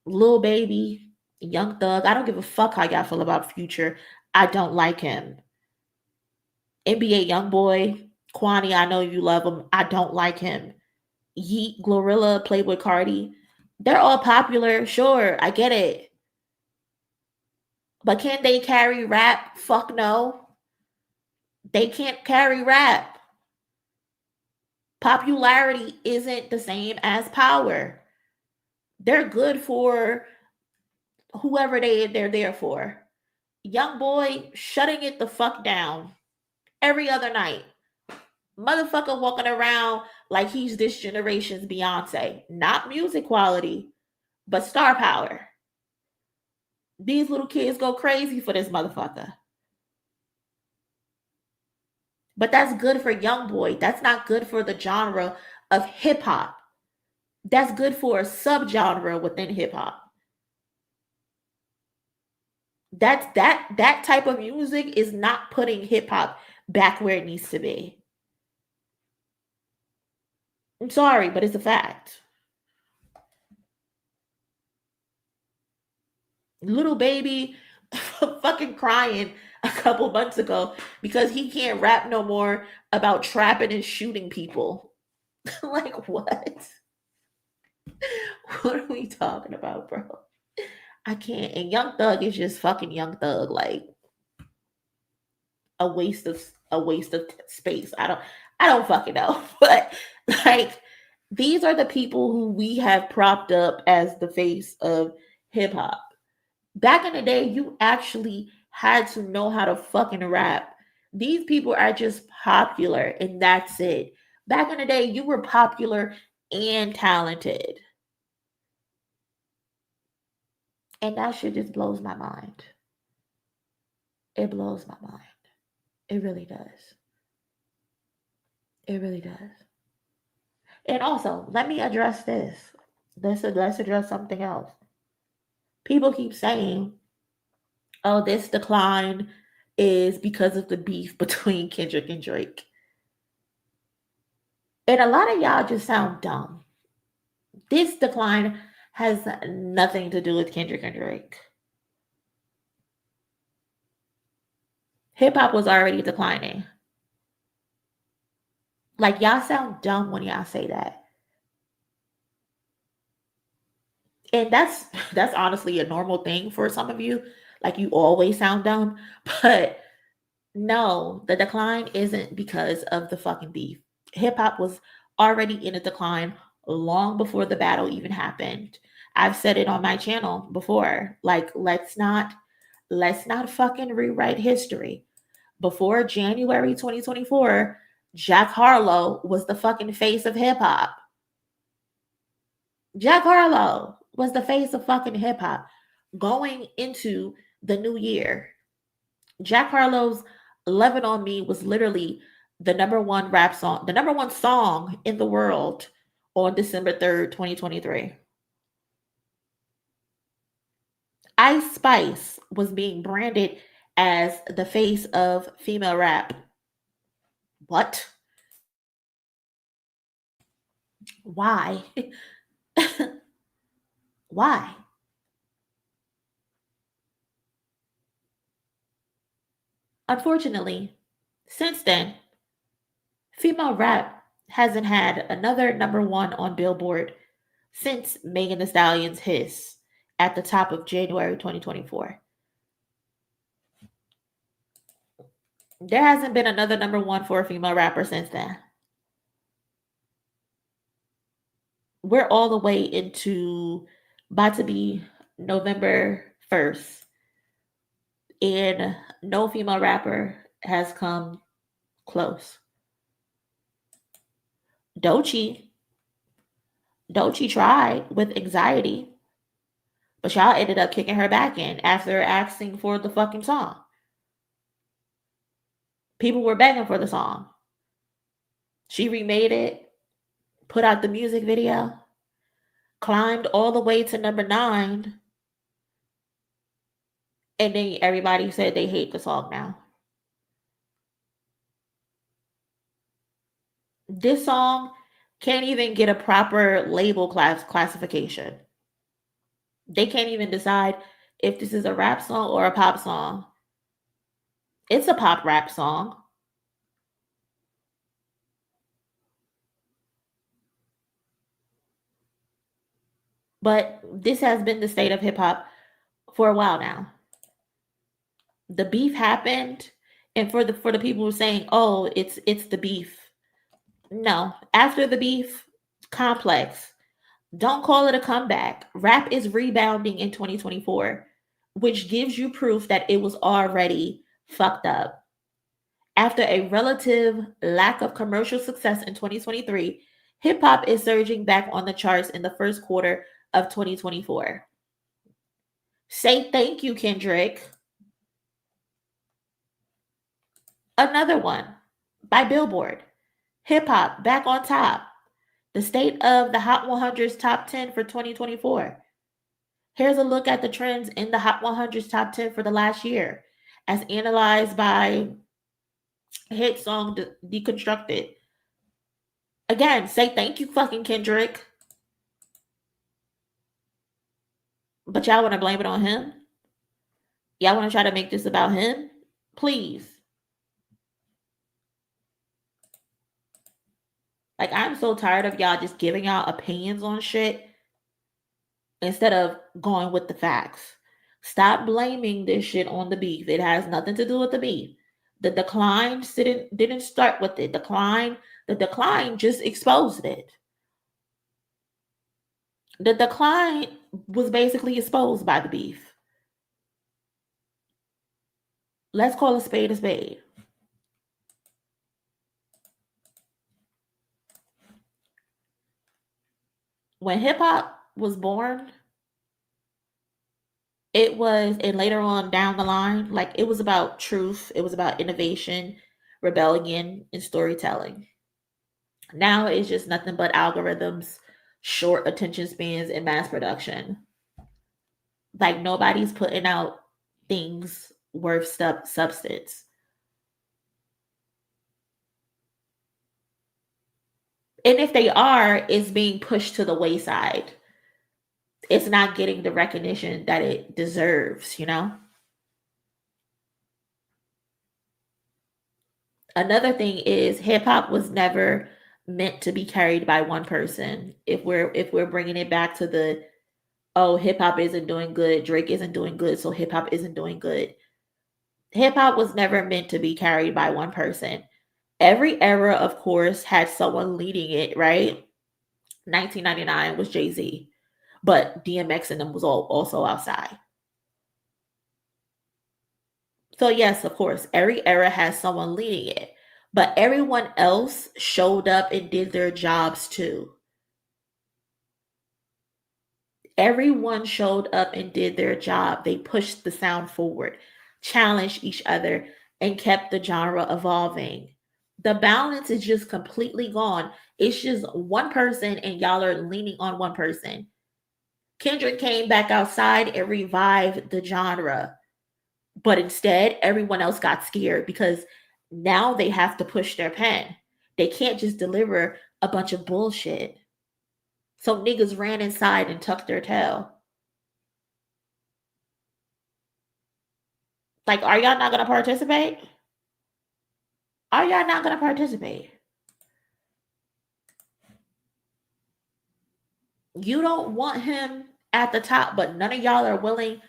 Speaker 3: Lil Baby, Young Thug, I don't give a fuck how y'all feel about Future. I don't like him. NBA Youngboy, Kwani, I know you love him. I don't like him. Yeet, Glorilla, Playboy Cardi, they're all popular. Sure, I get it. But can they carry rap? Fuck no. They can't carry rap. Popularity isn't the same as power. They're good for whoever they're there for. Young boy shutting it the fuck down every other night. Motherfucker walking around like he's this generation's Beyonce. Not music quality, but star power. These little kids go crazy for this motherfucker. But that's good for young boy. That's not good for the genre of hip hop. That's good for a subgenre within hip hop. That type of music is not putting hip hop back where it needs to be. I'm sorry, but it's a fact. Little Baby fucking crying a couple months ago because he can't rap no more about trapping and shooting people. Like, what? What are we talking about, bro? I can't. And Young Thug is just fucking Young Thug, like a waste of space. I don't fucking know. But like, these are the people who we have propped up as the face of hip hop. Back in the day, you actually had to know how to fucking rap These people are just popular and that's it. Back in the day, you were popular and talented. And that shit just blows my mind. It blows my mind. It really does. It really does. And also, let me address this. Let's address something else. People keep saying, oh, this decline is because of the beef between Kendrick and Drake. And a lot of y'all just sound dumb. This decline has nothing to do with Kendrick and Drake. Hip hop was already declining. Like, y'all sound dumb when y'all say that. And that's honestly a normal thing for some of you. Like, you always sound dumb. But no, the decline isn't because of the fucking beef. Hip hop was already in a decline long before the battle even happened. I've said it on my channel before. Like, let's not fucking rewrite history. Before January 2024, Jack Harlow was the fucking face of hip hop. Jack Harlow was the face of fucking hip hop going into the new year. Jack Harlow's Lovin' on Me was literally the number one rap song, the number one song in the world on December 3rd, 2023. Ice Spice was being branded as the face of female rap. What? Why? Why? Unfortunately, since then, female rap hasn't had another number one on Billboard since Megan Thee Stallion's Hiss at the top of January 2024. There hasn't been another number one for a female rapper since then. We're all the way into about to be November 1st, and no female rapper has come close. Doechii tried with Anxiety, but y'all ended up kicking her back in after asking for the fucking song. People were begging for the song. She remade it, put out the music video, climbed all the way to number 9, and then everybody said they hate the song now. This song can't even get a proper label classification. They can't even decide if this is a rap song or a pop song. It's a pop rap song. But this has been the state of hip hop for a while now. The beef happened, and for the people who are saying, "Oh, it's the beef." No, after the beef, complex. Don't call it a comeback. Rap is rebounding in 2024, which gives you proof that it was already fucked up. After a relative lack of commercial success in 2023, hip hop is surging back on the charts in the first quarter of 2024. Say thank you, Kendrick. Another one by Billboard. Hip hop back on top. The state of the Hot 100's top 10 for 2024. Here's a look at the trends in the Hot 100's top 10 for the last year, as analyzed by Hit Song Deconstructed. Again, say thank you, fucking Kendrick. But y'all want to blame it on him? Y'all want to try to make this about him? Please. Like, I'm so tired of y'all just giving out opinions on shit instead of going with the facts. Stop blaming this shit on the beef. It has nothing to do with the beef. The decline didn't start with it. The decline just exposed it. The decline was basically exposed by the beef. Let's call a spade a spade. When hip hop was born, it was, and later on down the line, like it was about truth, it was about innovation, rebellion, and storytelling. Now it's just nothing but algorithms, short attention spans, and mass production. Like nobody's putting out things worth substance. And if they are, it's being pushed to the wayside. It's not getting the recognition that it deserves, you know? Another thing is hip hop was never meant to be carried by one person. If we're bringing it back to the, oh, hip hop isn't doing good, Drake isn't doing good, so hip hop isn't doing good. Hip hop was never meant to be carried by one person. Every era, of course, had someone leading it, right? 1999 was Jay-Z, but DMX and them was all also outside. So yes, of course, every era has someone leading it, but everyone else showed up and did their jobs too. Everyone showed up and did their job. They pushed the sound forward, challenged each other, and kept the genre evolving. The balance is just completely gone. It's just one person, and y'all are leaning on one person. Kendrick came back outside and revived the genre, but instead, everyone else got scared because now they have to push their pen. They can't just deliver a bunch of bullshit. So niggas ran inside and tucked their tail. Like, are y'all not gonna participate? Are y'all not gonna participate? You don't want him at the top, but none of y'all are willing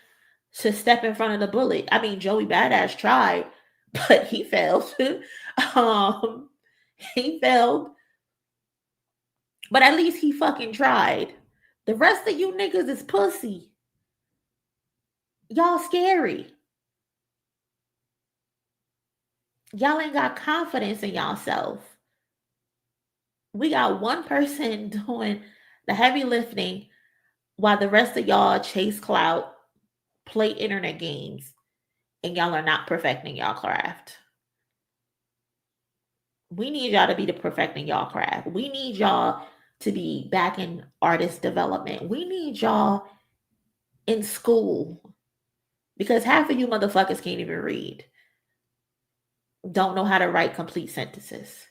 Speaker 3: to step in front of the bullet. I mean, Joey Badass tried, but he failed. He failed, but at least he fucking tried. The rest of you niggas is pussy. Y'all scary. Y'all ain't got confidence in y'allself. We got one person doing the heavy lifting while the rest of y'all chase clout, play internet games, and y'all are not perfecting y'all craft. We need y'all to be the perfecting y'all craft. We need y'all to be back in artist development. We need y'all in school because half of you motherfuckers can't even read. Don't know how to write complete sentences.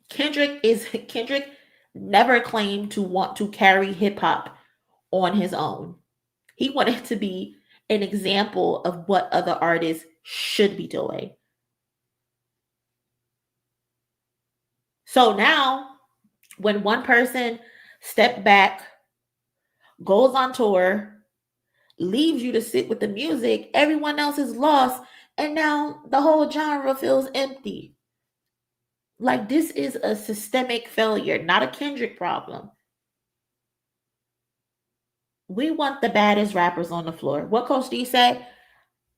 Speaker 3: Kendrick never claimed to want to carry hip hop on his own. He wanted to be an example of what other artists should be doing. So now, when one person steps back, goes on tour, leaves you to sit with the music, everyone else is lost, and now the whole genre feels empty. Like this is a systemic failure, not a Kendrick problem. We want the baddest rappers on the floor. What Coach D said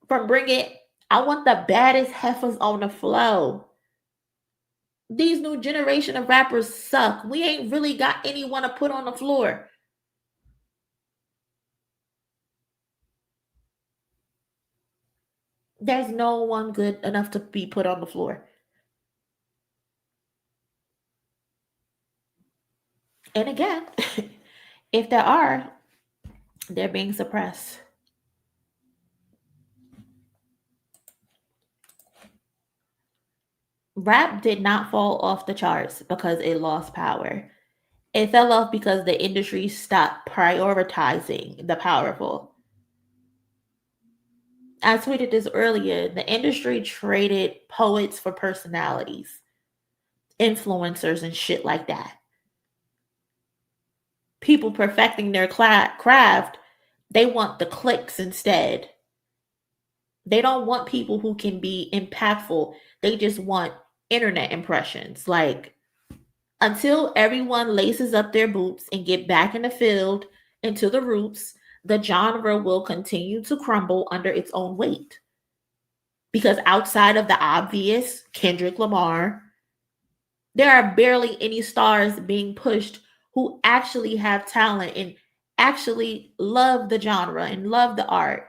Speaker 3: from Bring It, I want the baddest heifers on the floor. These new generation of rappers suck. We ain't really got anyone to put on the floor. There's no one good enough to be put on the floor. And again, if there are, they're being suppressed. Rap did not fall off the charts because it lost power. It fell off because the industry stopped prioritizing the powerful. I tweeted this earlier. The industry traded poets for personalities, influencers, and shit like that. People perfecting their craft, they want the clicks instead. They don't want people who can be impactful. They just want internet impressions. Like, until everyone laces up their boots and get back in the field into the roots, the genre will continue to crumble under its own weight. Because outside of the obvious, Kendrick Lamar, There are barely any stars being pushed who actually have talent and actually love the genre and love the art.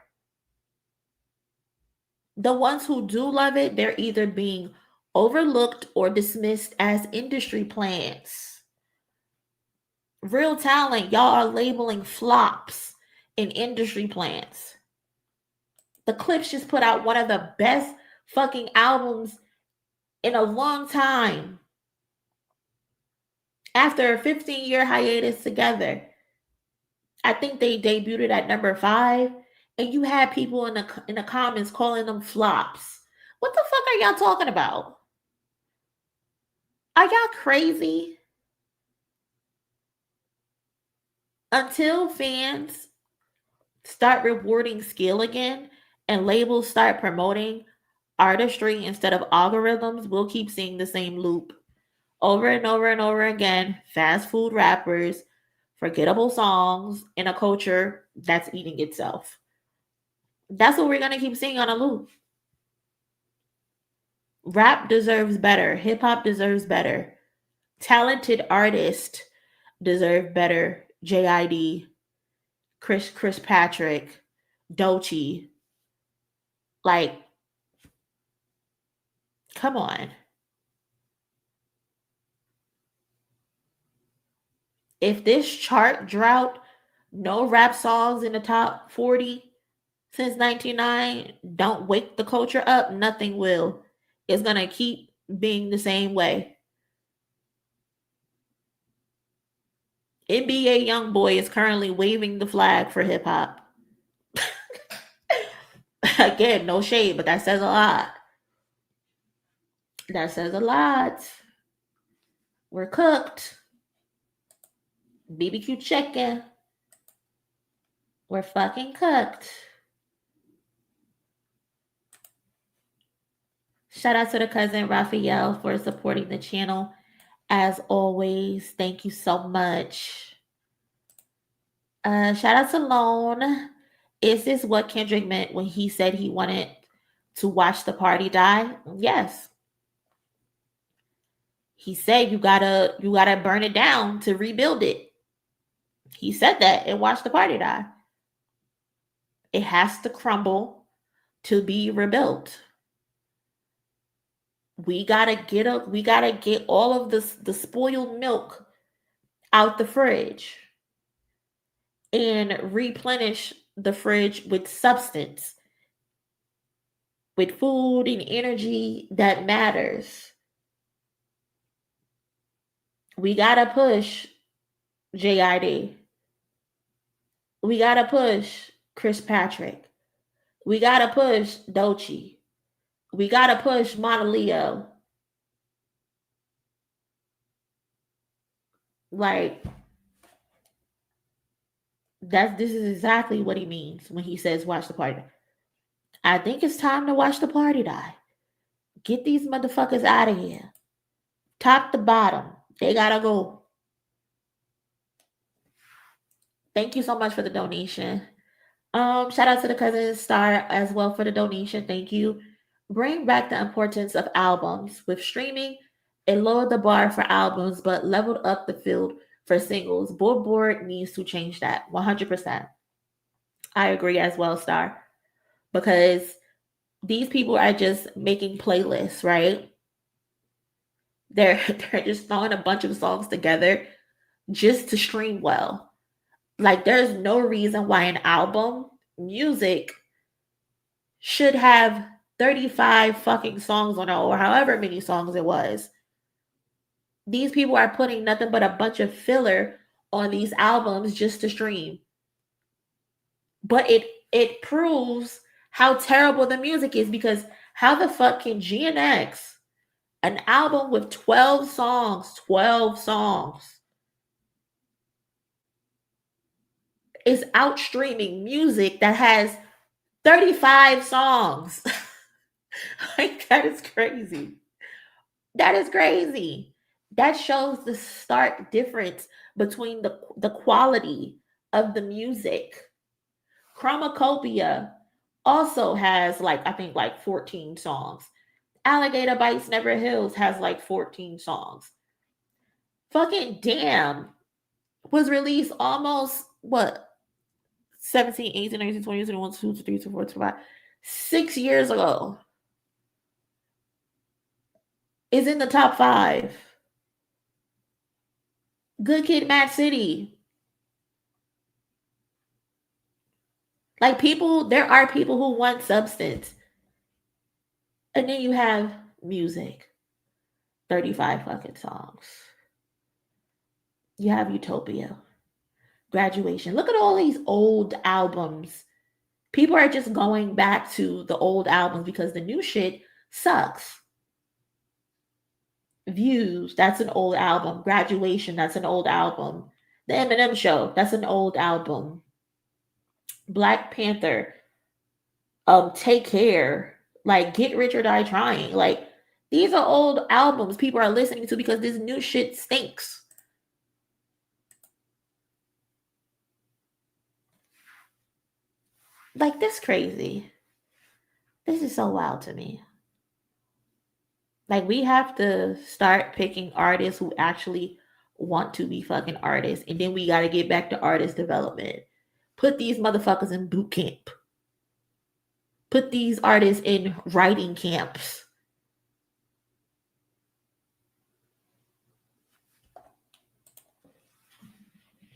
Speaker 3: The ones who do love it, they're either being overlooked or dismissed as industry plants. Real talent, y'all are labeling flops in industry plants. The Clips just put out one of the best fucking albums in a long time. After a 15-year hiatus together, I think they debuted at number 5, and you had people in the comments calling them flops. What the fuck are y'all talking about? Are y'all crazy? Until fans start rewarding skill again and labels start promoting artistry instead of algorithms, we'll keep seeing the same loop over and over and over again. Fast food rappers, forgettable songs in a culture that's eating itself. That's what we're going to keep seeing on a loop. Rap deserves better. Hip hop deserves better. Talented artists deserve better. JID, Chris Patrick, Doechii. Like, come on. If this chart drought, no rap songs in the top 40 since 1999 don't wake the culture up, nothing will. It's going to keep being the same way. NBA YoungBoy is currently waving the flag for hip hop. Again, no shade, but that says a lot. That says a lot. We're cooked. BBQ chicken. We're fucking cooked. Shout out to the cousin Raphael for supporting the channel. As always, thank you so much. Shout out to Lone. Is this what Kendrick meant when he said he wanted to watch the party die? Yes. He said you gotta burn it down to rebuild it. He said that and watch the party die. It has to crumble to be rebuilt. We gotta get all of the spoiled milk out the fridge and replenish the fridge with substance, with food and energy that matters. We gotta push JID. We gotta push Chris Patrick. We gotta push Doechii. We gotta push MONIE LOVE. Like, this is exactly what he means when he says watch the party. I think it's time to watch the party die. Get these motherfuckers out of here. Top to bottom. They gotta go. Thank you so much for the donation. Shout out to the cousin Star as well for the donation. Thank you. Bring back the importance of albums. With streaming, it lowered the bar for albums but leveled up the field for singles. Billboard needs to change that 100%. I agree as well, Star, because these people are just making playlists, right? They're just throwing a bunch of songs together just to stream well. Like, there's no reason why an album, music, should have 35 fucking songs on it, or however many songs it was. These people are putting nothing but a bunch of filler on these albums just to stream. But it proves how terrible the music is, because how the fuck can GNX, an album with 12 songs, is outstreaming music that has 35 songs? Like, that is crazy. That is crazy. That shows the stark difference between the quality of the music. Chromacopia also has, like, I think like 14 songs. Alligator Bites Never Heals has like 14 songs. Fucking Damn was released almost what 17, 18, 19, 20, 21, 22, 23, 24, 25, 6 years ago. Is in the top 5. Good Kid, Mad City. Like people, there are people who want substance. And then you have music. 35 fucking songs. You have Utopia. Graduation. Look at all these old albums. People are just going back to the old albums because the new shit sucks. Views, that's an old album. Graduation, that's an old album. The Eminem Show, that's an old album. Black Panther, Take Care, like Get Rich or Die Trying. Like these are old albums people are listening to because this new shit stinks. Like this crazy. This is so wild to me. Like we have to start picking artists who actually want to be fucking artists, and then we got to get back to artist development. Put these motherfuckers in boot camp. Put these artists in writing camps.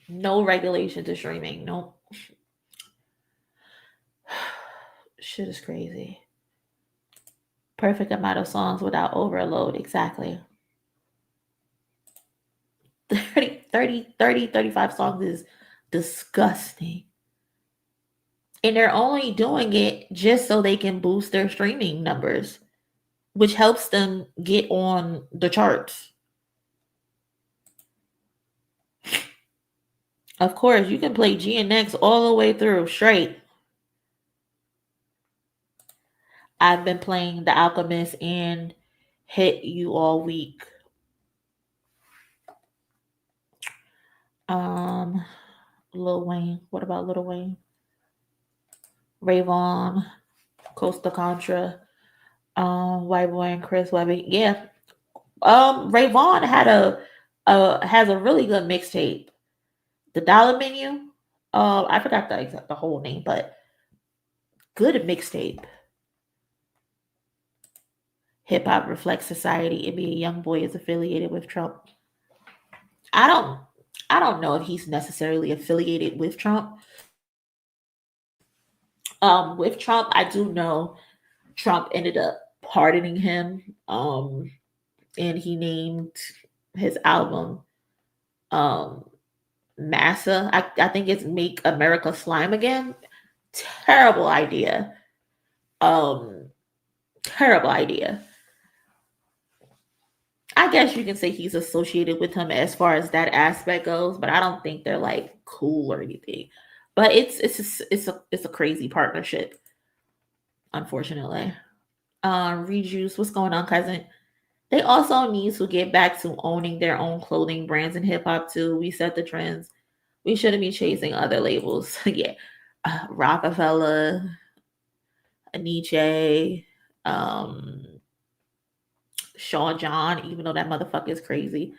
Speaker 3: No regulation to streaming. No. Shit is crazy. Perfect amount of songs without overload. Exactly. 30, 35 songs is disgusting. And they're only doing it just so they can boost their streaming numbers, which helps them get on the charts. Of course, you can play GNX all the way through straight. I've been playing The Alchemist and Hit You all week. Lil Wayne. What about Lil Wayne? Rayvon, Costa Contra, White Boy and Chris Webby. Yeah. Rayvon has a really good mixtape. The Dollar Menu. I forgot the whole name, but good mixtape. Hip Hop Reflects Society. NBA Young Boy is affiliated with Trump. I don't know if he's necessarily affiliated with Trump. With Trump, I do know Trump ended up pardoning him. And he named his album Massa. I think it's Make America Slime Again. Terrible idea. Terrible idea. I guess you can say he's associated with him as far as that aspect goes, but I don't think they're like cool or anything. But it's a crazy partnership, unfortunately. Rejuice, what's going on, cousin? They also need to get back to owning their own clothing brands in hip hop too. We set the trends. We shouldn't be chasing other labels. Yeah, Rockefeller, Nietzsche, Sean John, even though that motherfucker is crazy.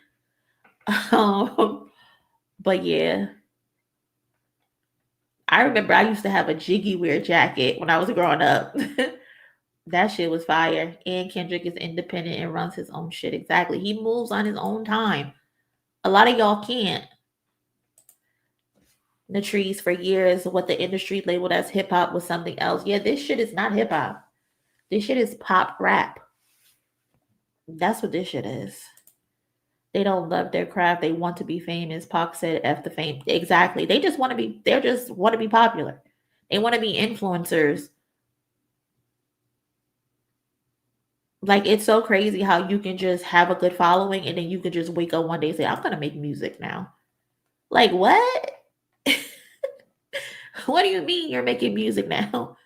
Speaker 3: But yeah, I remember I used to have a Jiggy Wear jacket when I was growing up. That shit was fire. And Kendrick is independent and runs his own shit. Exactly. He moves on his own time. A lot of y'all can't. The trees for years, what the industry labeled as hip hop was something else. Yeah, this shit is not hip hop. This shit is pop rap. That's what this shit is. They don't love their craft. They want to be famous. Pac said F the fame. Exactly. They just want to be, they just want to be popular. They want to be influencers. Like it's so crazy how you can just have a good following and then you can just wake up one day and say, I'm gonna make music now. Like what? What do you mean you're making music now?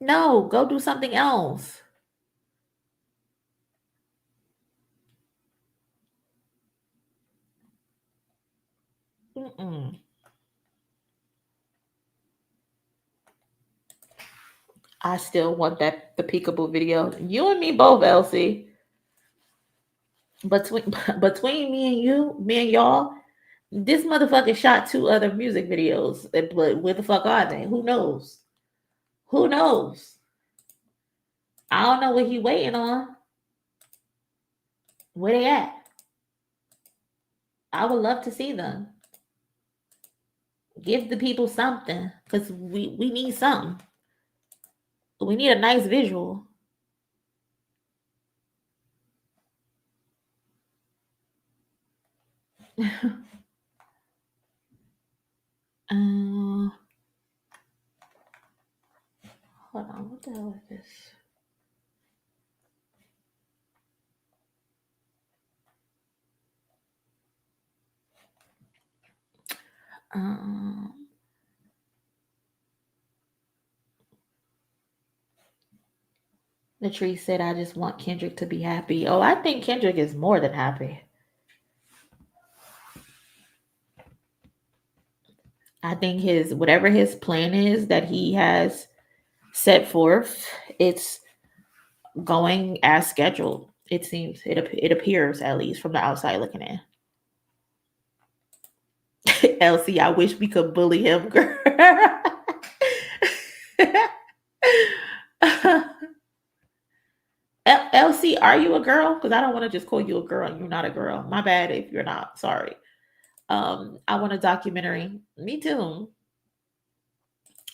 Speaker 3: No, go do something else. Mm-mm. I still want the peekaboo video. You and me both, Elsie. Between between me and you, me and y'all, this motherfucker shot 2 other music videos. But where the fuck are they? Who knows? Who knows? I don't know what he waiting on. Where they at? I would love to see them. Give the people something, because we need something. We need a nice visual. Hold on, what the hell is this? The tree said, I just want Kendrick to be happy. Oh, I think Kendrick is more than happy. I think whatever his plan is that he has set forth, it's going as scheduled. It seems, it appears, at least from the outside looking in. Elsie, I wish we could bully him, girl. Elsie, are you a girl? Because I don't want to just call you a girl and you're not a girl. My bad if you're not. Sorry. I want a documentary. Me too.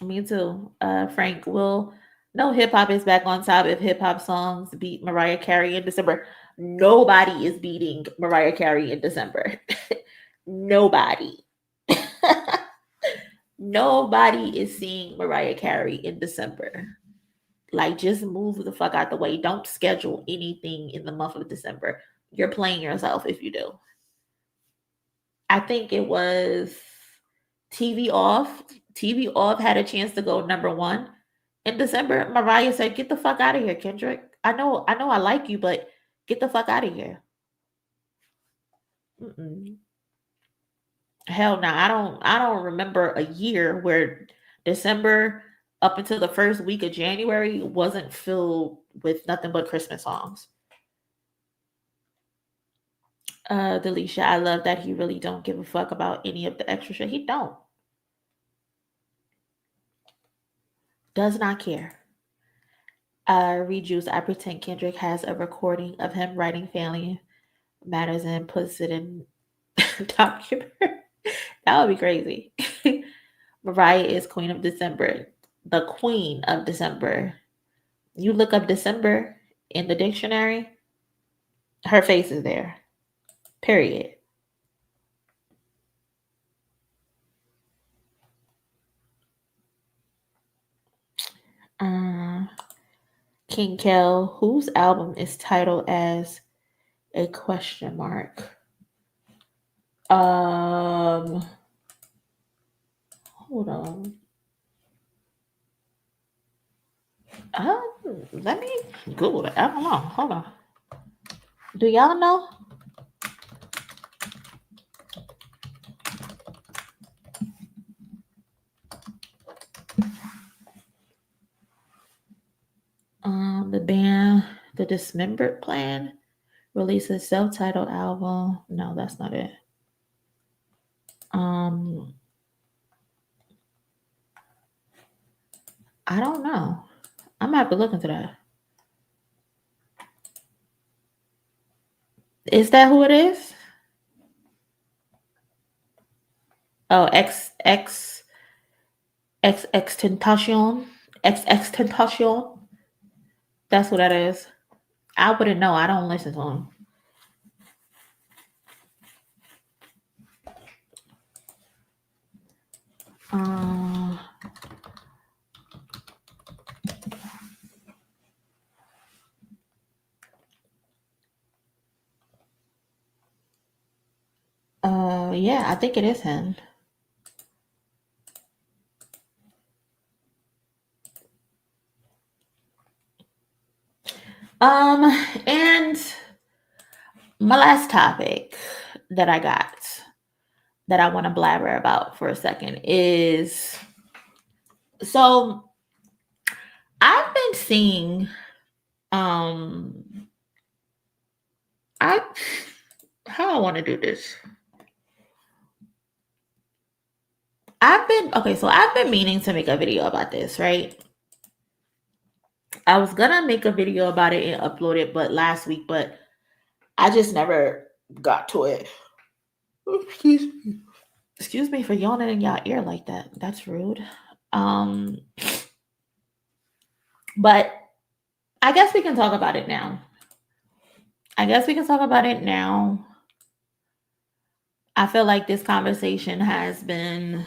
Speaker 3: Me too. Frank will. No, hip hop is back on top. If hip hop songs beat Mariah Carey in December, nobody is beating Mariah Carey in December. Nobody. Nobody is seeing Mariah Carey in December. Like, just move the fuck out the way. Don't schedule anything in the month of December. You're playing yourself if you do. I think it was TV Off. TV Off had a chance to go #1 in December. Mariah said, "Get the fuck out of here, Kendrick. I know I like you, but get the fuck out of here." Mm-mm. Hell no, I don't remember a year where December up until the first week of January wasn't filled with nothing but Christmas songs. Delisha, I love that he really don't give a fuck about any of the extra shit. He don't. Does not care. Rejuice, I pretend Kendrick has a recording of him writing Family Matters and puts it in document. That would be crazy. Mariah is Queen of December. The Queen of December. You look up December in the dictionary, her face is there. Period. King Kel, whose album is titled as a question mark? Hold on. Let me Google it. I don't know. Hold on. Do y'all know? The band, The Dismembered Plan, releases self-titled album. No, that's not it. I don't know. I'm gonna have to look into that. Is that who it is? Oh, Tentacion. Tentacion. That's what that is. I wouldn't know. I don't listen to him. Yeah, I think it is him. And my last topic that I got that I want to blabber about for a second is, so I've been seeing um I how I want to do this. I've been meaning to make a video about this, right? I was gonna make a video about it and upload it but last week, but I just never got to it. Excuse me. Excuse me for yawning in y'all ear like that. That's rude. Um but I guess we can talk about it now. I feel like this conversation has been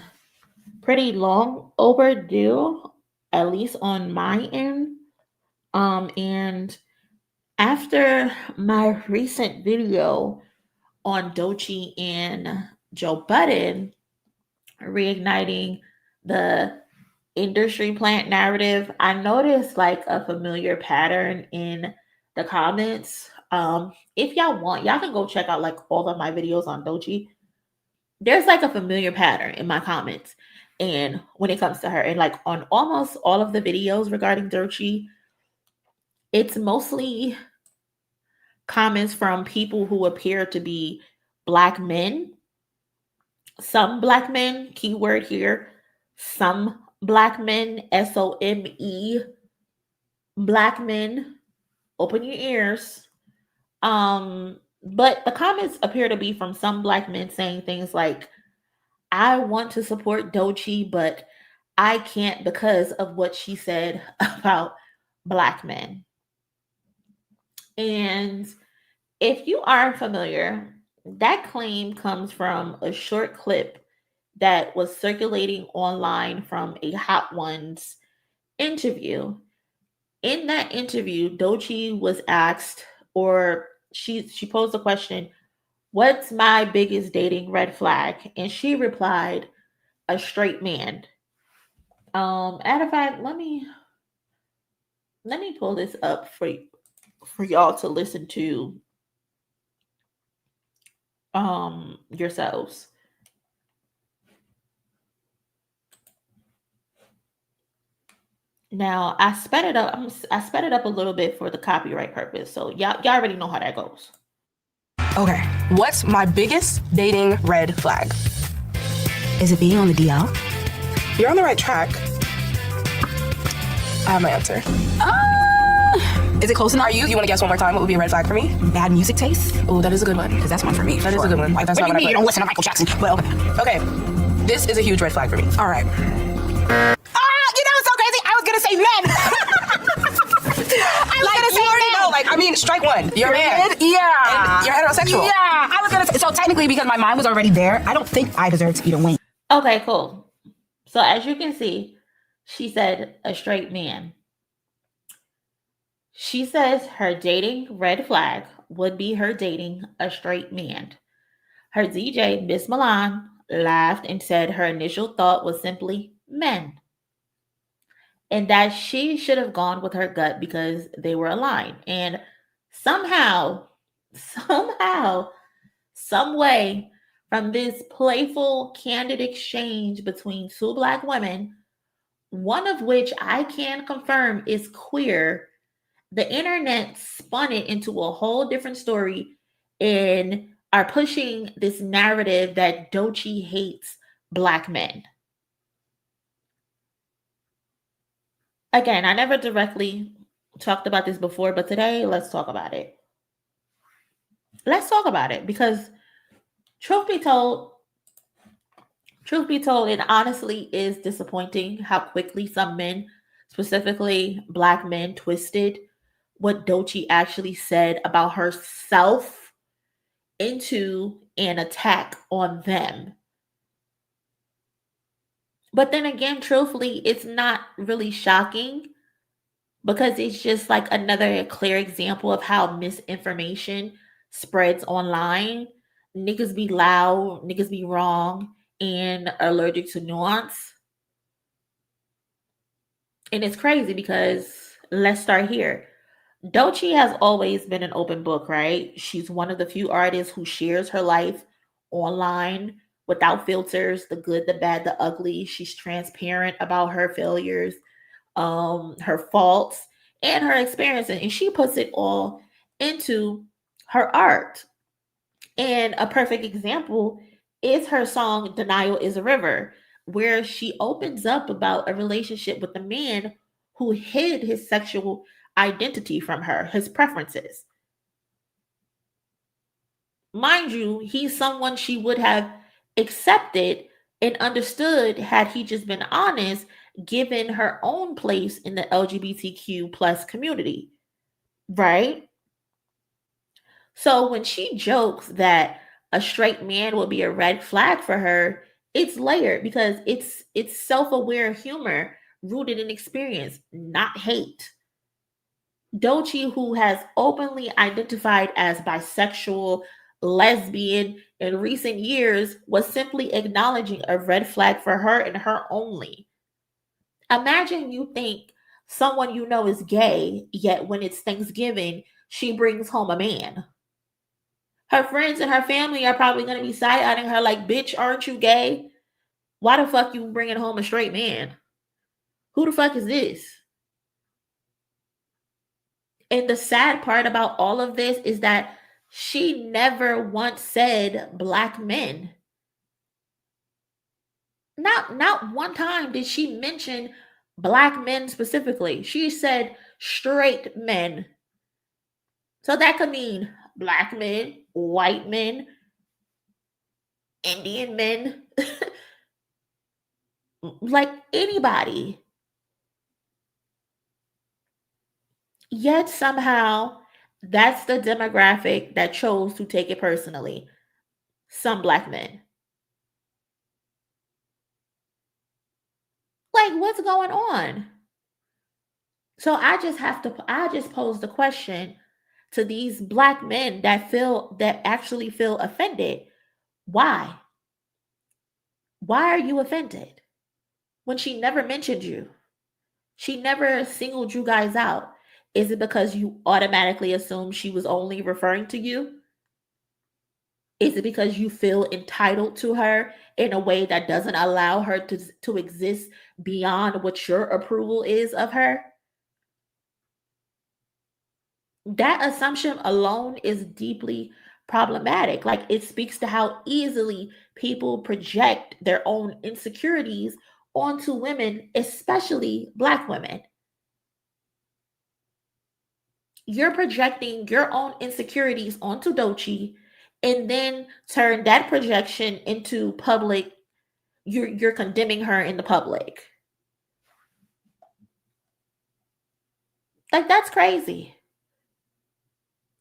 Speaker 3: pretty long overdue, at least on my end. And after my recent video on Doechii and Joe Budden reigniting the industry plant narrative, I noticed like a familiar pattern in the comments. If y'all want, y'all can go check out like all of my videos on Doechii. There's like a familiar pattern in my comments, and when it comes to her, and like on almost all of the videos regarding Doechii, it's mostly comments from people who appear to be Black men. Some Black men, keyword here, some Black men, SOME, Black men, open your ears. But the comments appear to be from some Black men saying things like, I want to support Doechii, but I can't because of what she said about Black men. And if you aren't familiar, that claim comes from a short clip that was circulating online from a Hot Ones interview. In that interview, Doechii was asked, or she posed a question, what's my biggest dating red flag? And she replied, a straight man. Matter of fact, let me pull this up for y'all to listen to yourselves. Now I sped it up. I sped it up a little bit for the copyright purpose. So y'all already know how that goes.
Speaker 4: Okay, what's my biggest dating red flag?
Speaker 5: Is it being on the DL?
Speaker 4: You're on the right track. I have my answer. Is it close enough? You want to guess one more time? What would be a red flag for me?
Speaker 5: Bad music taste?
Speaker 4: Oh, that is a good one.
Speaker 5: Because that's one for me.
Speaker 4: That is a good one.
Speaker 5: Like,
Speaker 4: That's
Speaker 5: what
Speaker 4: not
Speaker 5: do you mean you don't listen to Michael Jackson? Well,
Speaker 4: Okay, this is a huge red flag for me.
Speaker 5: all right. You know what's so crazy? I was going to say men.
Speaker 4: I mean, strike one. You're a man.
Speaker 5: Yeah.
Speaker 4: And you're heterosexual.
Speaker 5: Yeah. I was going to say, so technically, because my mind was already there, I don't think I deserve to be the wing.
Speaker 3: Okay, cool. So as you can see, she said a straight man. She says her dating red flag would be her dating a straight man. Her DJ, Miss Milan, laughed and said her initial thought was simply men. And that she should have gone with her gut because they were aligned. And somehow, some way, from this playful, candid exchange between two Black women, one of which I can confirm is queer, the internet spun it into a whole different story and are pushing this narrative that Doechii hates Black men. Again, I never directly talked about this before, but today let's talk about it. Let's talk about it because truth be told, it honestly is disappointing how quickly some men, specifically Black men, twisted what Doechii actually said about herself into an attack on them. But then again, truthfully, it's not really shocking because it's just like another clear example of how misinformation spreads online. Niggas be loud, niggas be wrong, and allergic to nuance. And it's crazy because let's start here. Doechii has always been an open book, right? She's one of the few artists who shares her life online without filters, the good, the bad, the ugly. She's transparent about her failures. her faults, and her experiences, and she puts it all into her art. And a perfect example is her song Denial is a River, where she opens up about a relationship with a man who hid his sexual identity from her, his preferences. Mind you, he's someone she would have accepted and understood had he just been honest, given her own place in the LGBTQ plus community, right? So when she jokes that a straight man will be a red flag for her, it's layered because it's self-aware humor rooted in experience, not hate. Doechii, who has openly identified as bisexual, lesbian in recent years, was simply acknowledging a red flag for her and her only. Imagine you think someone you know is gay, yet when it's Thanksgiving, she brings home a man. Her friends and her family are probably going to be side-eyeing her like, bitch, aren't you gay? Why the fuck you bringing home a straight man? Who the fuck is this? And the sad part about all of this is that she never once said black men. Not one time did she mention black men specifically. She said straight men. So that could mean black men, white men, Indian men, like anybody. Yet somehow that's the demographic that chose to take it personally. Some black men. Like, what's going on? So I just pose the question to these black men that actually feel offended. Why? Why are you offended? When she never mentioned you. She never singled you guys out. Is it because you automatically assume she was only referring to you? Is it because you feel entitled to her in a way that doesn't allow her to exist beyond what your approval is of her? That assumption alone is deeply problematic. Like, it speaks to how easily people project their own insecurities onto women, especially black women. You're projecting your own insecurities onto Doechii and then turn that projection into public. You're condemning her in the public. Like, that's crazy.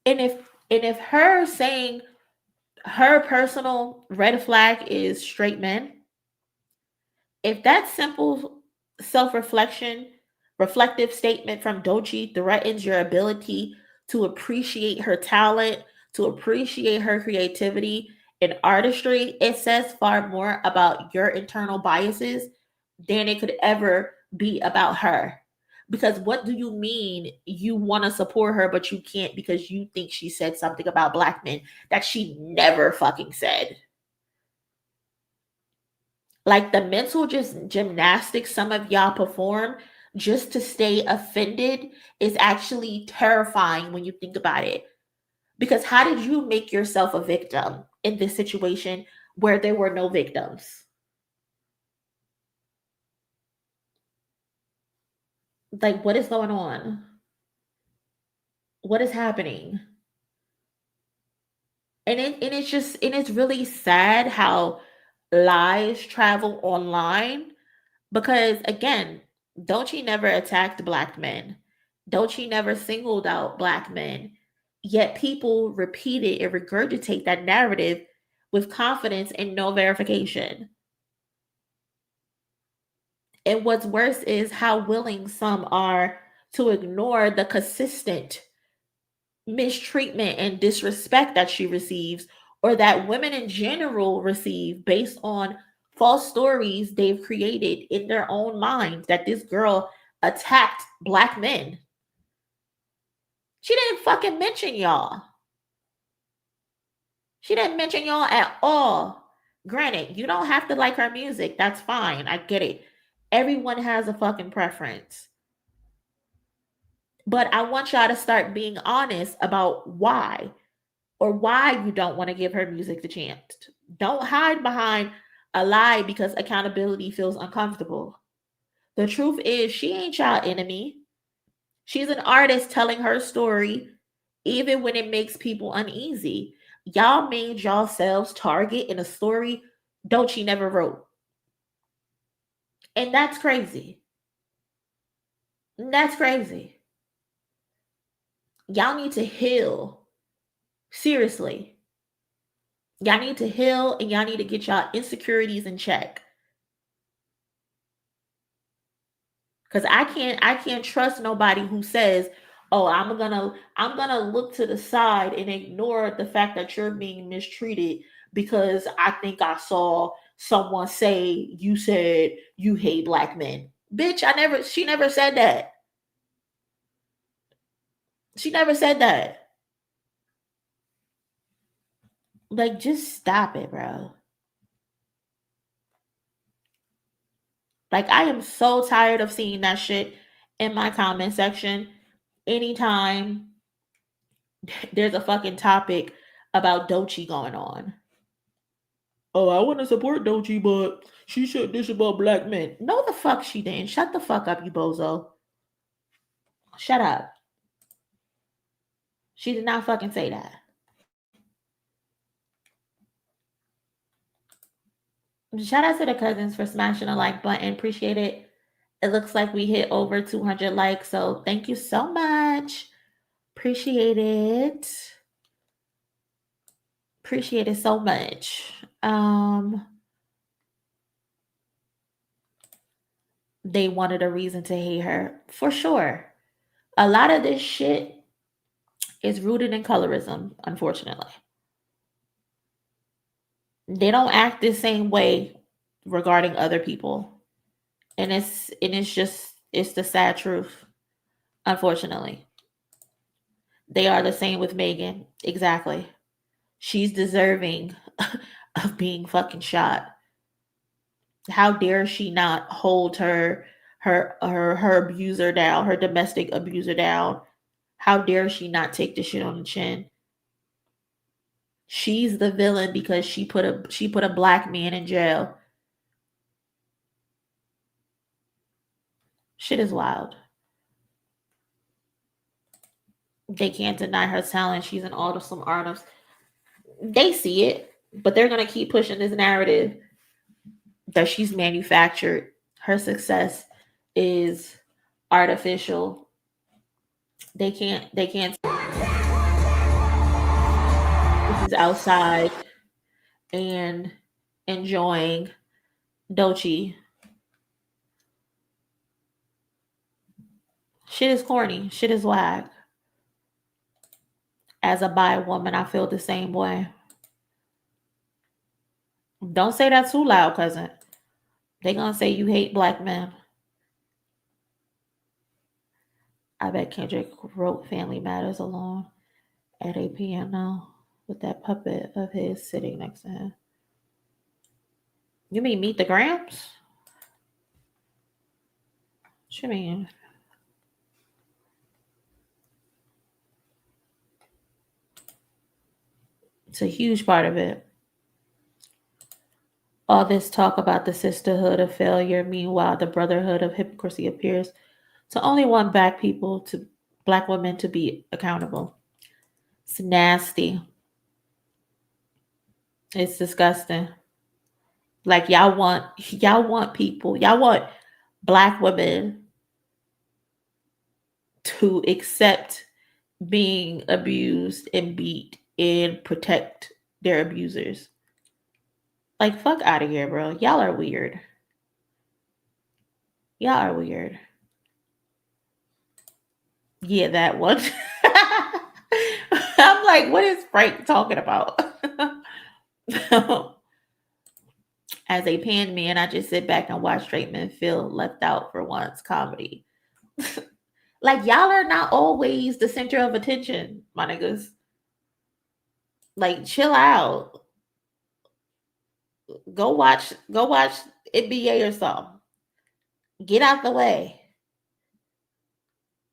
Speaker 3: And if her saying her personal red flag is straight men, if that simple reflective statement from Doechii threatens your ability to appreciate her talent, to appreciate her creativity and artistry, it says far more about your internal biases than it could ever be about her. Because what do you mean you want to support her, but you can't because you think she said something about black men that she never fucking said? Like, the mental gymnastics some of y'all perform just to stay offended is actually terrifying when you think about it. Because how did you make yourself a victim in this situation where there were no victims? Like, what is going on? What is happening? And it's really sad how lies travel online, because again, Doechii never attacked black men. Doechii never singled out black men. Yet people repeat it and regurgitate that narrative with confidence and no verification. And what's worse is how willing some are to ignore the consistent mistreatment and disrespect that she receives, or that women in general receive, based on false stories they've created in their own minds that this girl attacked black men. She didn't fucking mention y'all. She didn't mention y'all at all. Granted, you don't have to like her music. That's fine. I get it. Everyone has a fucking preference. But I want y'all to start being honest about why, or why you don't want to give her music the chance. Don't hide behind a lie because accountability feels uncomfortable. The truth is, she ain't y'all enemy. She's an artist telling her story, even when it makes people uneasy. Y'all made yourselves target in a story Doechii never wrote. And that's crazy. That's crazy. Y'all need to heal. Seriously. Y'all need to heal, and y'all need to get y'all insecurities in check. Cause I can't trust nobody who says, "Oh, I'm gonna look to the side and ignore the fact that you're being mistreated because I think I saw someone say you said you hate black men." Bitch, she never said that. She never said that. Like, just stop it, bro. Like, I am so tired of seeing that shit in my comment section anytime there's a fucking topic about Doechii going on. Oh, I want to support Doechii, but she said this about black men. No, the fuck she didn't. Shut the fuck up, you bozo. Shut up. She did not fucking say that. Shout out to the cousins for smashing the like button. Appreciate it. It looks like we hit over 200 likes, so thank you so much. Appreciate it. Appreciate it so much. They wanted a reason to hate her. For sure. A lot of this shit is rooted in colorism, unfortunately. They don't act the same way regarding other people. And it's the sad truth, unfortunately. They are the same with Megan. Exactly. She's deserving of being fucking shot. How dare she not hold her abuser down, her domestic abuser down? How dare she not take the shit on the chin? She's the villain because she put a black man in jail. Shit is wild. They can't deny her talent. She's an awesome artist. They see it, but they're gonna keep pushing this narrative that she's manufactured. Her success is artificial. They can't. This is outside and enjoying Doechii. Shit is corny. Shit is whack. As a bi woman, I feel the same way. Don't say that too loud, cousin. They gonna say you hate black men. I bet Kendrick wrote Family Matters alone at a piano with that puppet of his sitting next to him. You mean Meet the Grams? What you mean? It's a huge part of it. All this talk about the sisterhood of failure, meanwhile, the brotherhood of hypocrisy appears to only want black women to be accountable. It's nasty. It's disgusting. Like y'all want black women to accept being abused and beat and protect their abusers. Like, fuck out of here, bro. Y'all are weird. Y'all are weird. Yeah, that one. I'm like, what is Frank talking about? As a pan man, I just sit back and watch straight men feel left out for once. Comedy. Like, y'all are not always the center of attention, my niggas. Like, chill out. Go watch NBA or something. Get out the way.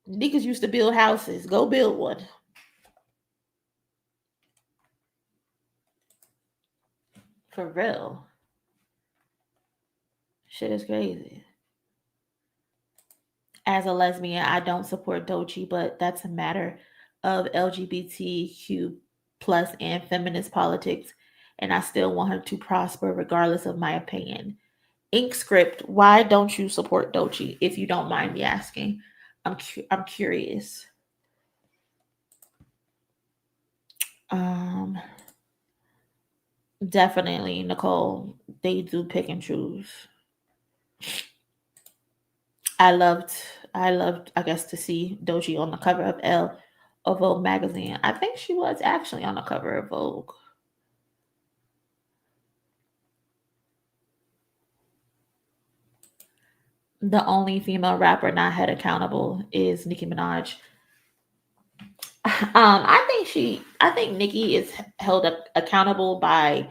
Speaker 3: Niggas used to build houses. Go build one. For real. Shit is crazy. As a lesbian, I don't support Doechii, but that's a matter of LGBTQ plus and feminist politics, and I still want her to prosper regardless of my opinion. Ink script, why don't you support Doechii? If you don't mind me asking, I'm curious. Um, Definitely, Nicole. They do pick and choose. I loved, I guess, to see Doechii on the cover of Elle of Vogue magazine. I think she was actually on the cover of Vogue. The only female rapper not held accountable is Nicki Minaj. I think Nicki is held accountable by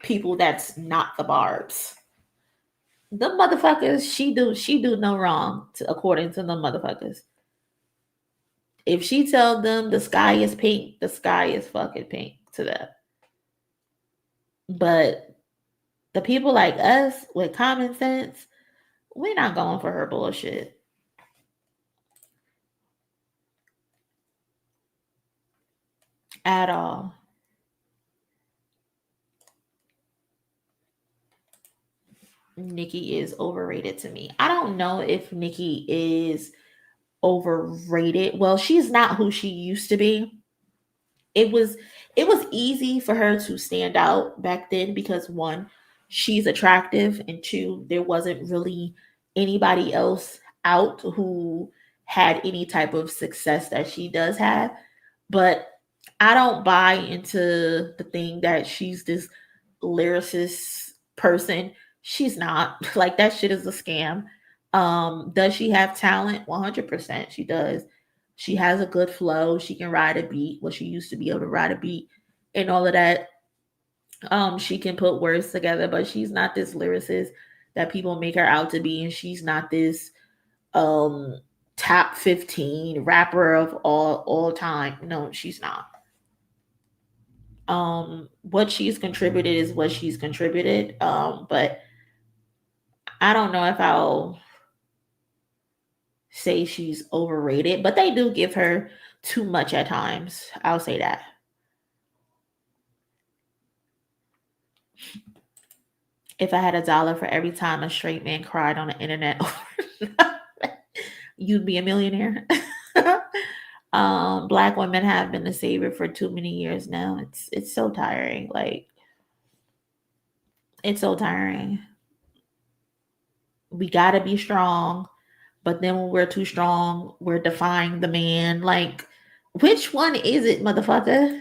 Speaker 3: people that's not the Barbs. The motherfuckers, she do no wrong according to the motherfuckers. If she tell them the sky is pink, the sky is fucking pink to them. But the people like us with common sense, we're not going for her bullshit. At all. Nicki is overrated to me. I don't know if Nicki is overrated. Well, she's not who she used to be. It was easy for her to stand out back then because one, she's attractive, and two, there wasn't really anybody else out who had any type of success that she does have. But I don't buy into the thing that she's this lyricist person. She's not. Like that shit is a scam. Does she have talent? 100% she does. She has a good flow. She can ride a beat. Well, she used to be able to ride a beat and all of that. She can put words together, but she's not this lyricist that people make her out to be, and she's not this um top 15 rapper of all time. No, she's not. What she's contributed is what she's contributed. But I don't know if I'll say she's overrated, but they do give her too much at times. I'll say that. If I had $1 for every time a straight man cried on the internet, you'd be a millionaire. Black women have been the savior for too many years now. It's so tiring. Like it's so tiring. We gotta be strong, but then when we're too strong, we're defying the man. Like, which one is it, motherfucker?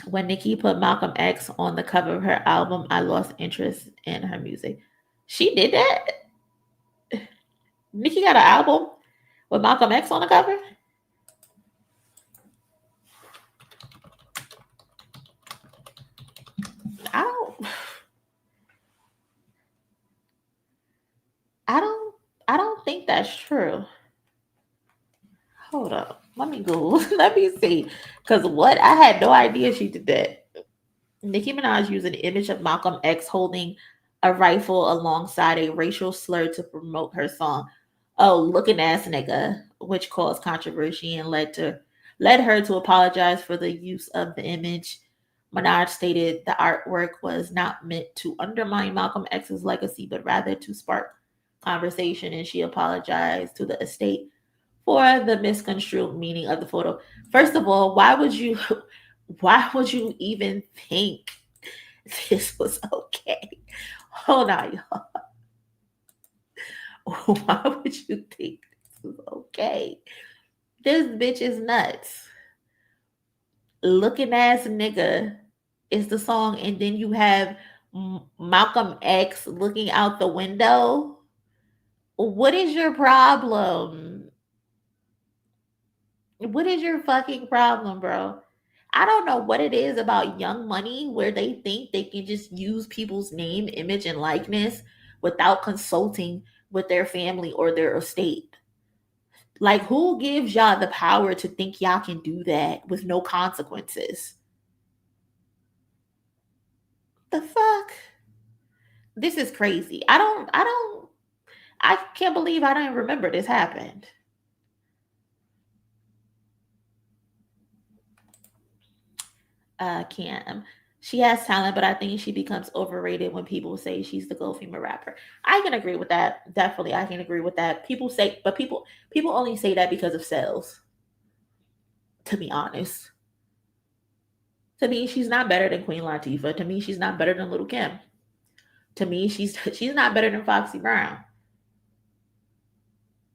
Speaker 3: When Nicki put Malcolm X on the cover of her album, I lost interest in her music. She did that? Nicki got an album with Malcolm X on the cover? I don't I don't I don't think that's true. Hold up. Let me go. Let me see. Because what? I had no idea she did that. Nicki Minaj used an image of Malcolm X holding a rifle alongside a racial slur to promote her song, "Oh, looking ass nigga," which caused controversy and led her to apologize for the use of the image. Minaj stated the artwork was not meant to undermine Malcolm X's legacy, but rather to spark conversation, and she apologized to the estate for the misconstrued meaning of the photo. First of all, why would you even think this was okay? Hold on, y'all. Why would you think this was okay? This bitch is nuts. Looking ass nigga is the song, and then you have Malcolm X looking out the window. What is your problem? What is your fucking problem, bro? I don't know what it is about Young Money where they think they can just use people's name, image, and likeness without consulting with their family or their estate. Like, who gives y'all the power to think y'all can do that with no consequences? The fuck? This is crazy. I can't believe I didn't remember this happened. Cam. She has talent, but I think she becomes overrated when people say she's the GOAT female rapper. I can agree with that. Definitely, I can agree with that. People say, but people only say that because of sales. To be honest, to me, she's not better than Queen Latifah. To me, she's not better than Little Kim. To me, she's not better than Foxy Brown.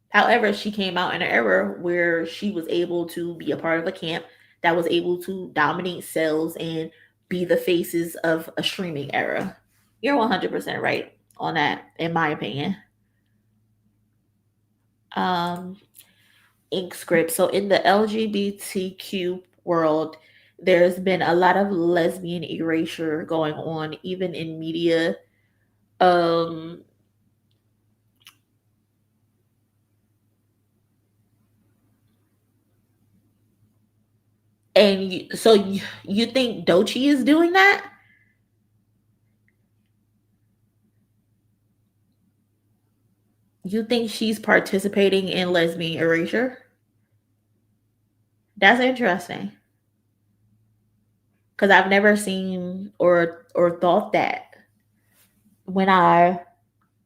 Speaker 3: However, she came out in an era where she was able to be a part of a camp that was able to dominate sales and be the faces of a streaming era. You're 100% right on that, in my opinion. Ink script. So in the LGBTQ world, there's been a lot of lesbian erasure going on, even in media. And so you think Doechii is doing that? You think she's participating in lesbian erasure? That's interesting. Because I've never seen or thought that when I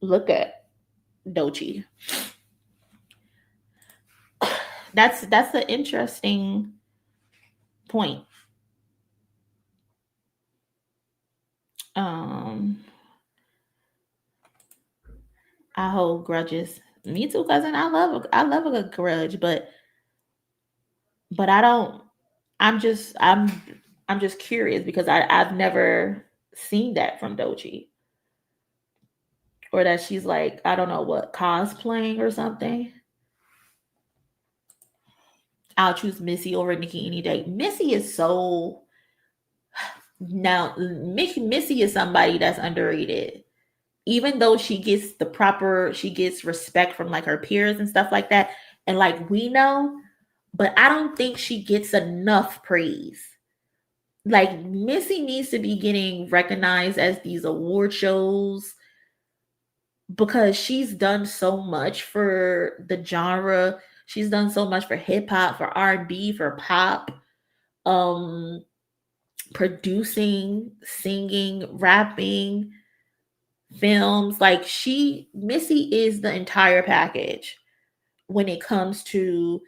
Speaker 3: look at Doechii. That's an interesting point. I hold grudges. Me too, cousin. I love a good grudge, but I don't. I'm just curious because I've never seen that from Doechii, or that she's like, I don't know what, cosplaying or something. I'll choose Missy over Nicki any day. Missy is so now. Missy is somebody that's underrated. Even though she gets respect from like her peers and stuff like that, and like we know, but I don't think she gets enough praise. Like, Missy needs to be getting recognized as these award shows because she's done so much for the genre. She's done so much for hip hop, for R&B, for pop, producing, singing, rapping, films. Like, Missy is the entire package when it comes to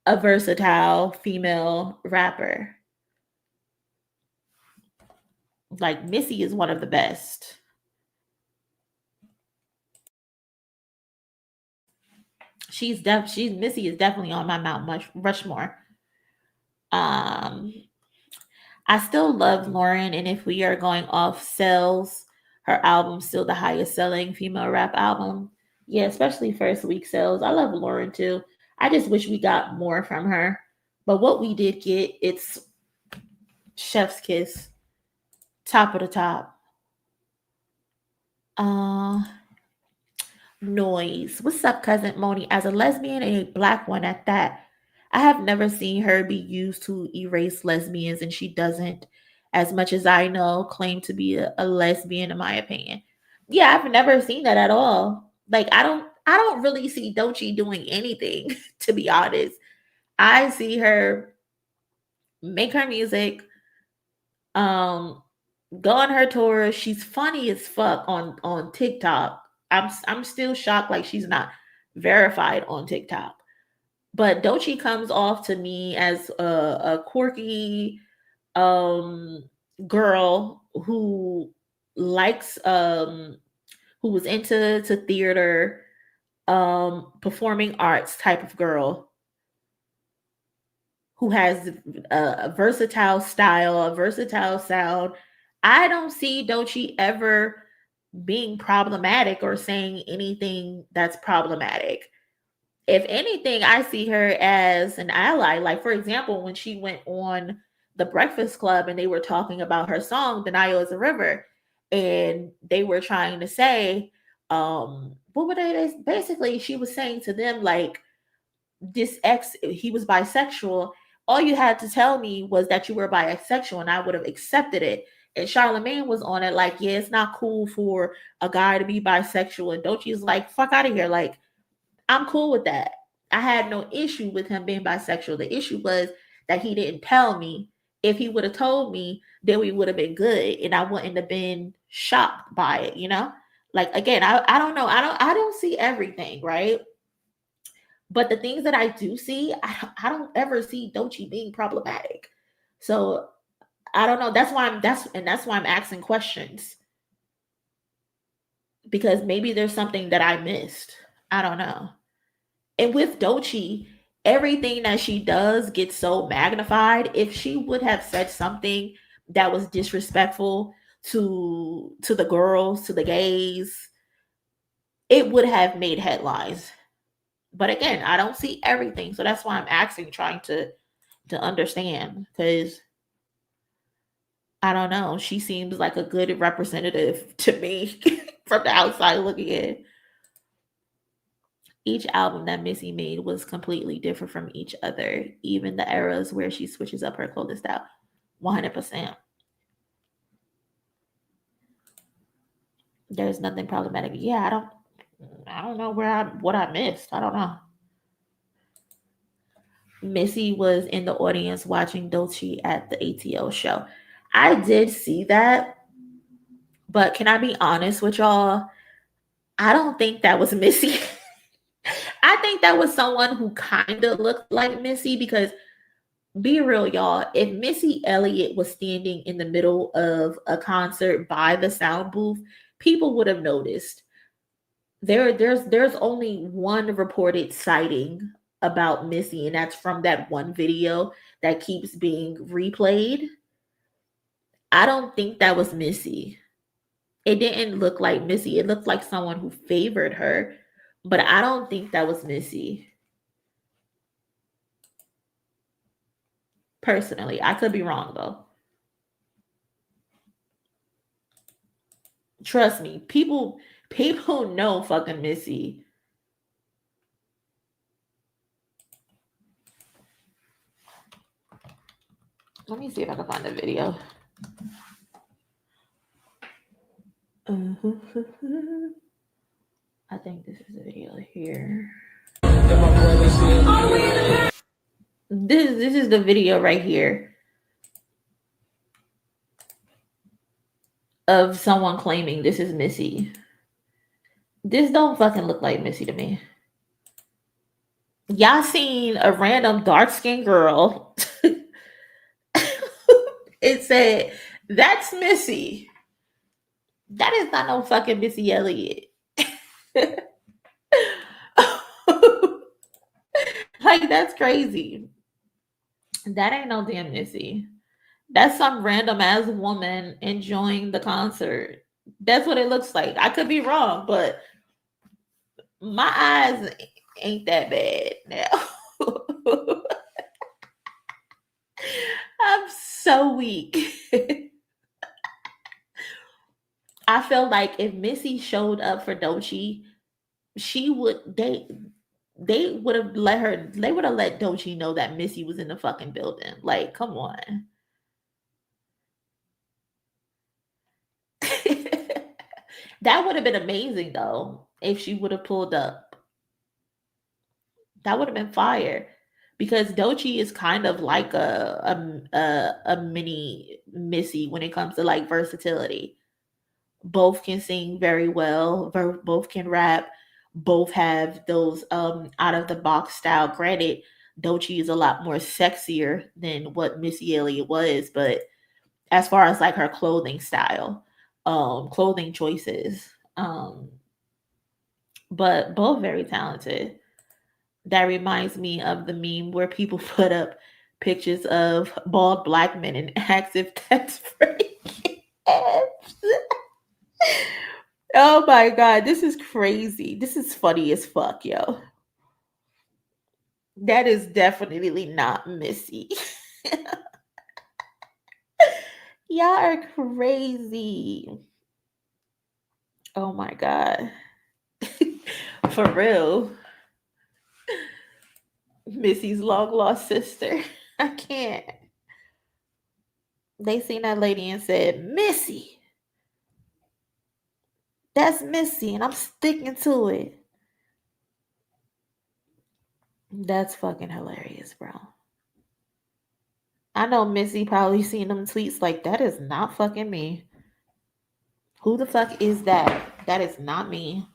Speaker 3: a versatile female rapper. Like, Missy is one of the best. Missy is definitely on my Mount Rushmore. I still love Lauren, and if we are going off sales, her album's still the highest selling female rap album. Yeah, especially first week sales. I love Lauren too. I just wish we got more from her. But what we did get, it's chef's kiss. Top of the top. Noise. What's up, cousin Moni? As a lesbian and a black one at that, I have never seen her be used to erase lesbians, and she doesn't, as much as I know, claim to be a lesbian, in my opinion. Yeah, I've never seen that at all. Like, I don't really see Doechii doing anything, to be honest. I see her make her music, go on her tour. She's funny as fuck on TikTok. I'm still shocked like she's not verified on TikTok. But Doechii comes off to me as a quirky girl who likes who was into theater, performing arts type of girl who has a versatile style, a versatile sound. I don't see Doechii ever being problematic or saying anything that's problematic. If anything, I see her as an ally. Like, for example, when she went on The Breakfast Club and they were talking about her song, The Nile is a River, and they were trying to say, what were they basically? She was saying to them like, this ex, he was bisexual. All you had to tell me was that you were bisexual, and I would have accepted it. And Charlemagne was on it like, yeah, it's not cool for a guy to be bisexual. And Doechii's like, fuck out of here. Like, I'm cool with that. I had no issue with him being bisexual. The issue was that he didn't tell me. If he would have told me, then we would have been good, and I wouldn't have been shocked by it, you know? Like, again, I don't know. I don't see everything, right? But the things that I do see, I don't ever see Doechii being problematic. So I don't know. That's why I'm asking questions, because maybe there's something that I missed. I don't know. And with Doechii, everything that she does gets so magnified. If she would have said something that was disrespectful to the girls, to the gays, it would have made headlines. But again, I don't see everything. So that's why I'm asking, trying to understand, because I don't know. She seems like a good representative to me from the outside looking in. Each album that Missy made was completely different from each other, even the eras where she switches up her clothing style. 100%. There's nothing problematic. Yeah, I don't know what I missed. I don't know. Missy was in the audience watching Doechii at the ATO show. I did see that, but can I be honest with y'all? I don't think that was Missy. I think that was someone who kind of looked like Missy, because be real, y'all, if Missy Elliott was standing in the middle of a concert by the sound booth, people would have noticed. There's only one reported sighting about Missy, and that's from that one video that keeps being replayed. I don't think that was Missy. It didn't look like Missy. It looked like someone who favored her, but I don't think that was Missy. Personally, I could be wrong though. Trust me, people know fucking Missy. Let me see if I can find the video. I think this is the video here. This is the video right here of someone claiming this is Missy. This don't fucking look like Missy to me. Y'all seen a random dark-skinned girl. It said, that's Missy. That is not no fucking Missy Elliott. Like, that's crazy. That ain't no damn Missy. That's some random ass woman enjoying the concert. That's what it looks like. I could be wrong, but my eyes ain't that bad now. I'm so weak. I feel like if Missy showed up for Doechii, they would have let Doechii know that Missy was in the fucking building. Like, come on. That would have been amazing though, if she would have pulled up. That would have been fire, because Doechii is kind of like a mini Missy when it comes to like versatility. Both can sing very well, both can rap, both have those out of the box style. Granted, Doechii is a lot more sexier than what Missy Elliott was, but as far as like her clothing style, clothing choices, but both very talented. That reminds me of the meme where people put up pictures of bald black men and ask if that's breaking abs. Oh my god, this is crazy. This is funny as fuck, yo. That is definitely not Missy. Y'all are crazy. Oh my god. For real. Missy's long lost sister. I can't. They seen that lady and said, Missy. That's Missy, and I'm sticking to it. That's fucking hilarious, bro. I know Missy probably seen them tweets like, that is not fucking me. Who the fuck is that? That is not me.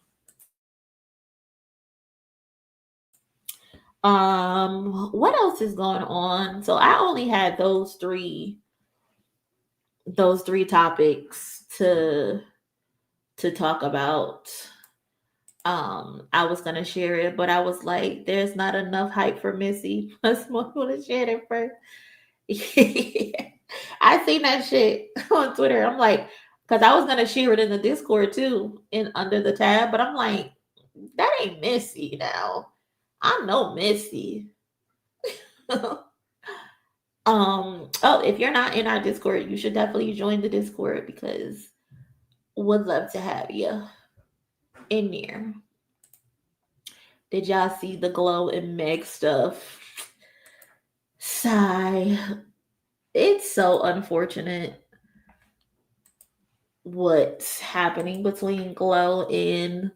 Speaker 3: What else is going on? So I only had those three topics to talk about. I was gonna share it, but I was like, there's not enough hype for Missy. Plus more to share it first. I seen that shit on Twitter. I'm like, because I was gonna share it in the Discord too, in under the tab, but I'm like, that ain't Missy now. I know Missy. Oh, if you're not in our Discord, you should definitely join the Discord because would love to have you in there. Did y'all see the Glow and Meg stuff? Sigh. It's so unfortunate what's happening between Glow and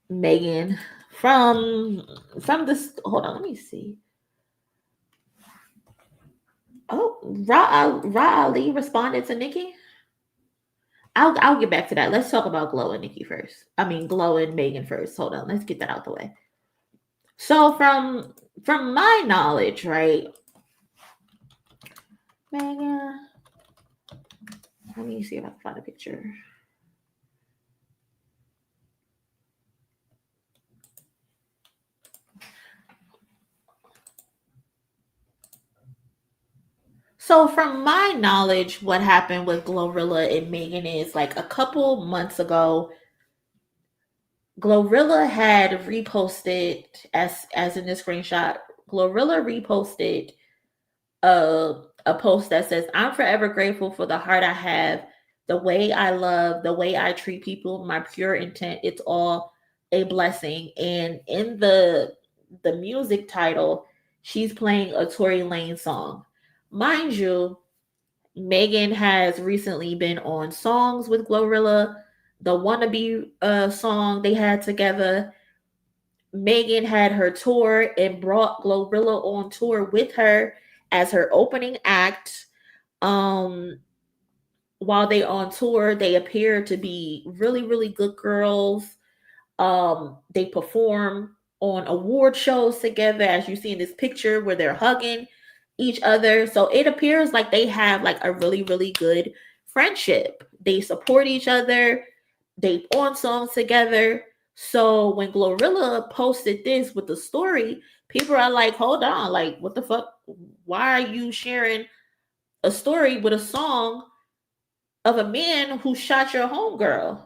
Speaker 3: Megan from this. Hold on, let me see. Oh, Rah Ali responded to Nicki. I'll get back to that. Let's talk about Glow and Nicki first. I mean, Glow and Megan first. Hold on, let's get that out the way. So from my knowledge, right, Megan. Let me see if I can find a picture. So from my knowledge, what happened with Glorilla and Megan is like a couple months ago, Glorilla had reposted as in the screenshot, Glorilla reposted a post that says, I'm forever grateful for the heart I have, the way I love, the way I treat people, my pure intent, it's all a blessing. And in the music title, she's playing a Tory Lanez song. Mind you, Megan has recently been on songs with Glorilla. The Wannabe song they had together. Megan had her tour and brought Glorilla on tour with her as her opening act. While they on tour, they appear to be really, really good girls. They perform on award shows together, as you see in this picture where they're hugging each other. So it appears like they have like a really, really good friendship. They support each other. They on songs together. So when Glorilla posted this with the story, people are like, hold on, like, what the fuck? Why are you sharing a story with a song of a man who shot your homegirl?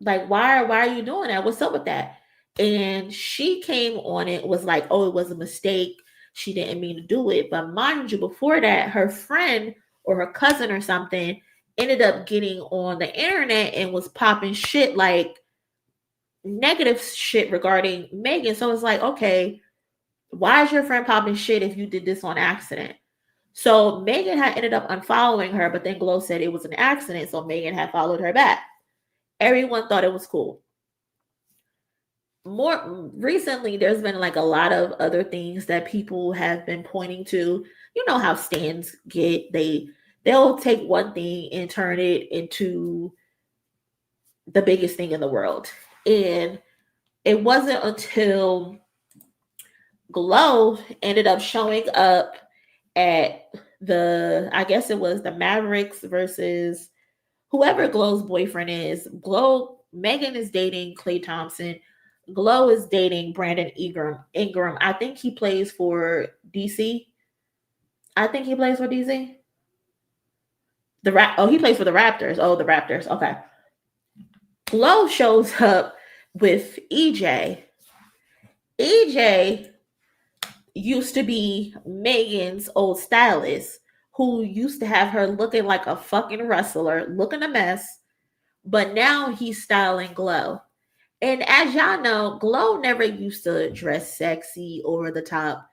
Speaker 3: Like, why are you doing that? What's up with that? And she came on it, was like, oh, it was a mistake. She didn't mean to do it. But mind you, before that, her friend or her cousin or something ended up getting on the internet and was popping shit, like negative shit regarding Megan. So it's like, okay, why is your friend popping shit if you did this on accident? So Megan had ended up unfollowing her, but then Glow said it was an accident. So Megan had followed her back. Everyone thought it was cool. More recently, there's been like a lot of other things that people have been pointing to. You know how stands get, they'll take one thing and turn it into the biggest thing in the world. And it wasn't until Glow ended up showing up at I guess it was the Mavericks versus whoever Glow's boyfriend is. Megan is dating Klay Thompson. Glow is dating Brandon Ingram. I think he plays for DC. He plays for DC. He plays for the Raptors. Oh, the Raptors. Okay. Glow shows up with EJ. EJ used to be Megan's old stylist, who used to have her looking like a fucking wrestler, looking a mess. But now he's styling Glow. And as y'all know, Glow never used to dress sexy over the top.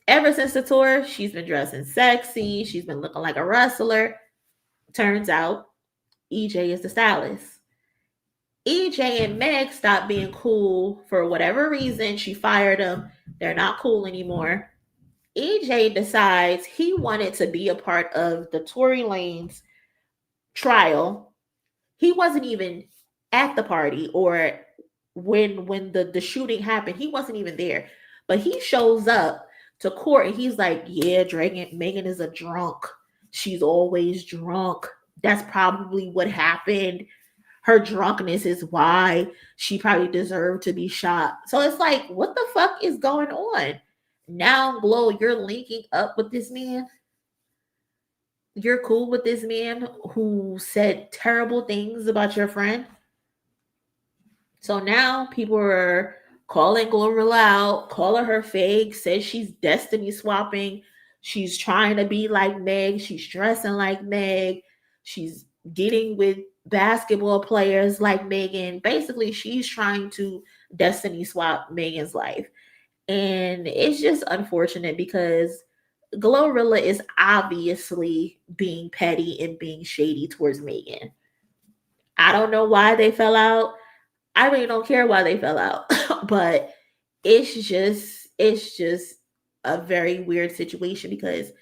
Speaker 3: Ever since the tour, she's been dressing sexy. She's been looking like a wrestler. Turns out, EJ is the stylist. EJ and Meg stopped being cool for whatever reason. She fired them. They're not cool anymore. EJ decides he wanted to be a part of the Tory Lanez trial. He wasn't even at the party or when the shooting happened. He wasn't even there. But he shows up to court and he's like, yeah, Megan is a drunk. She's always drunk. That's probably what happened. Her drunkenness is why she probably deserved to be shot. So it's like, what the fuck is going on? Now, Glow, you're linking up with this man. You're cool with this man who said terrible things about your friend. So now people are calling Glorilla out, calling her fake, says she's destiny swapping. She's trying to be like Meg. She's dressing like Meg. She's getting with basketball players like Megan. Basically, she's trying to destiny swap Megan's life. And it's just unfortunate because Glorilla is obviously being petty and being shady towards Megan. I don't know why they fell out. I really don't care why they fell out. But it's just a very weird situation because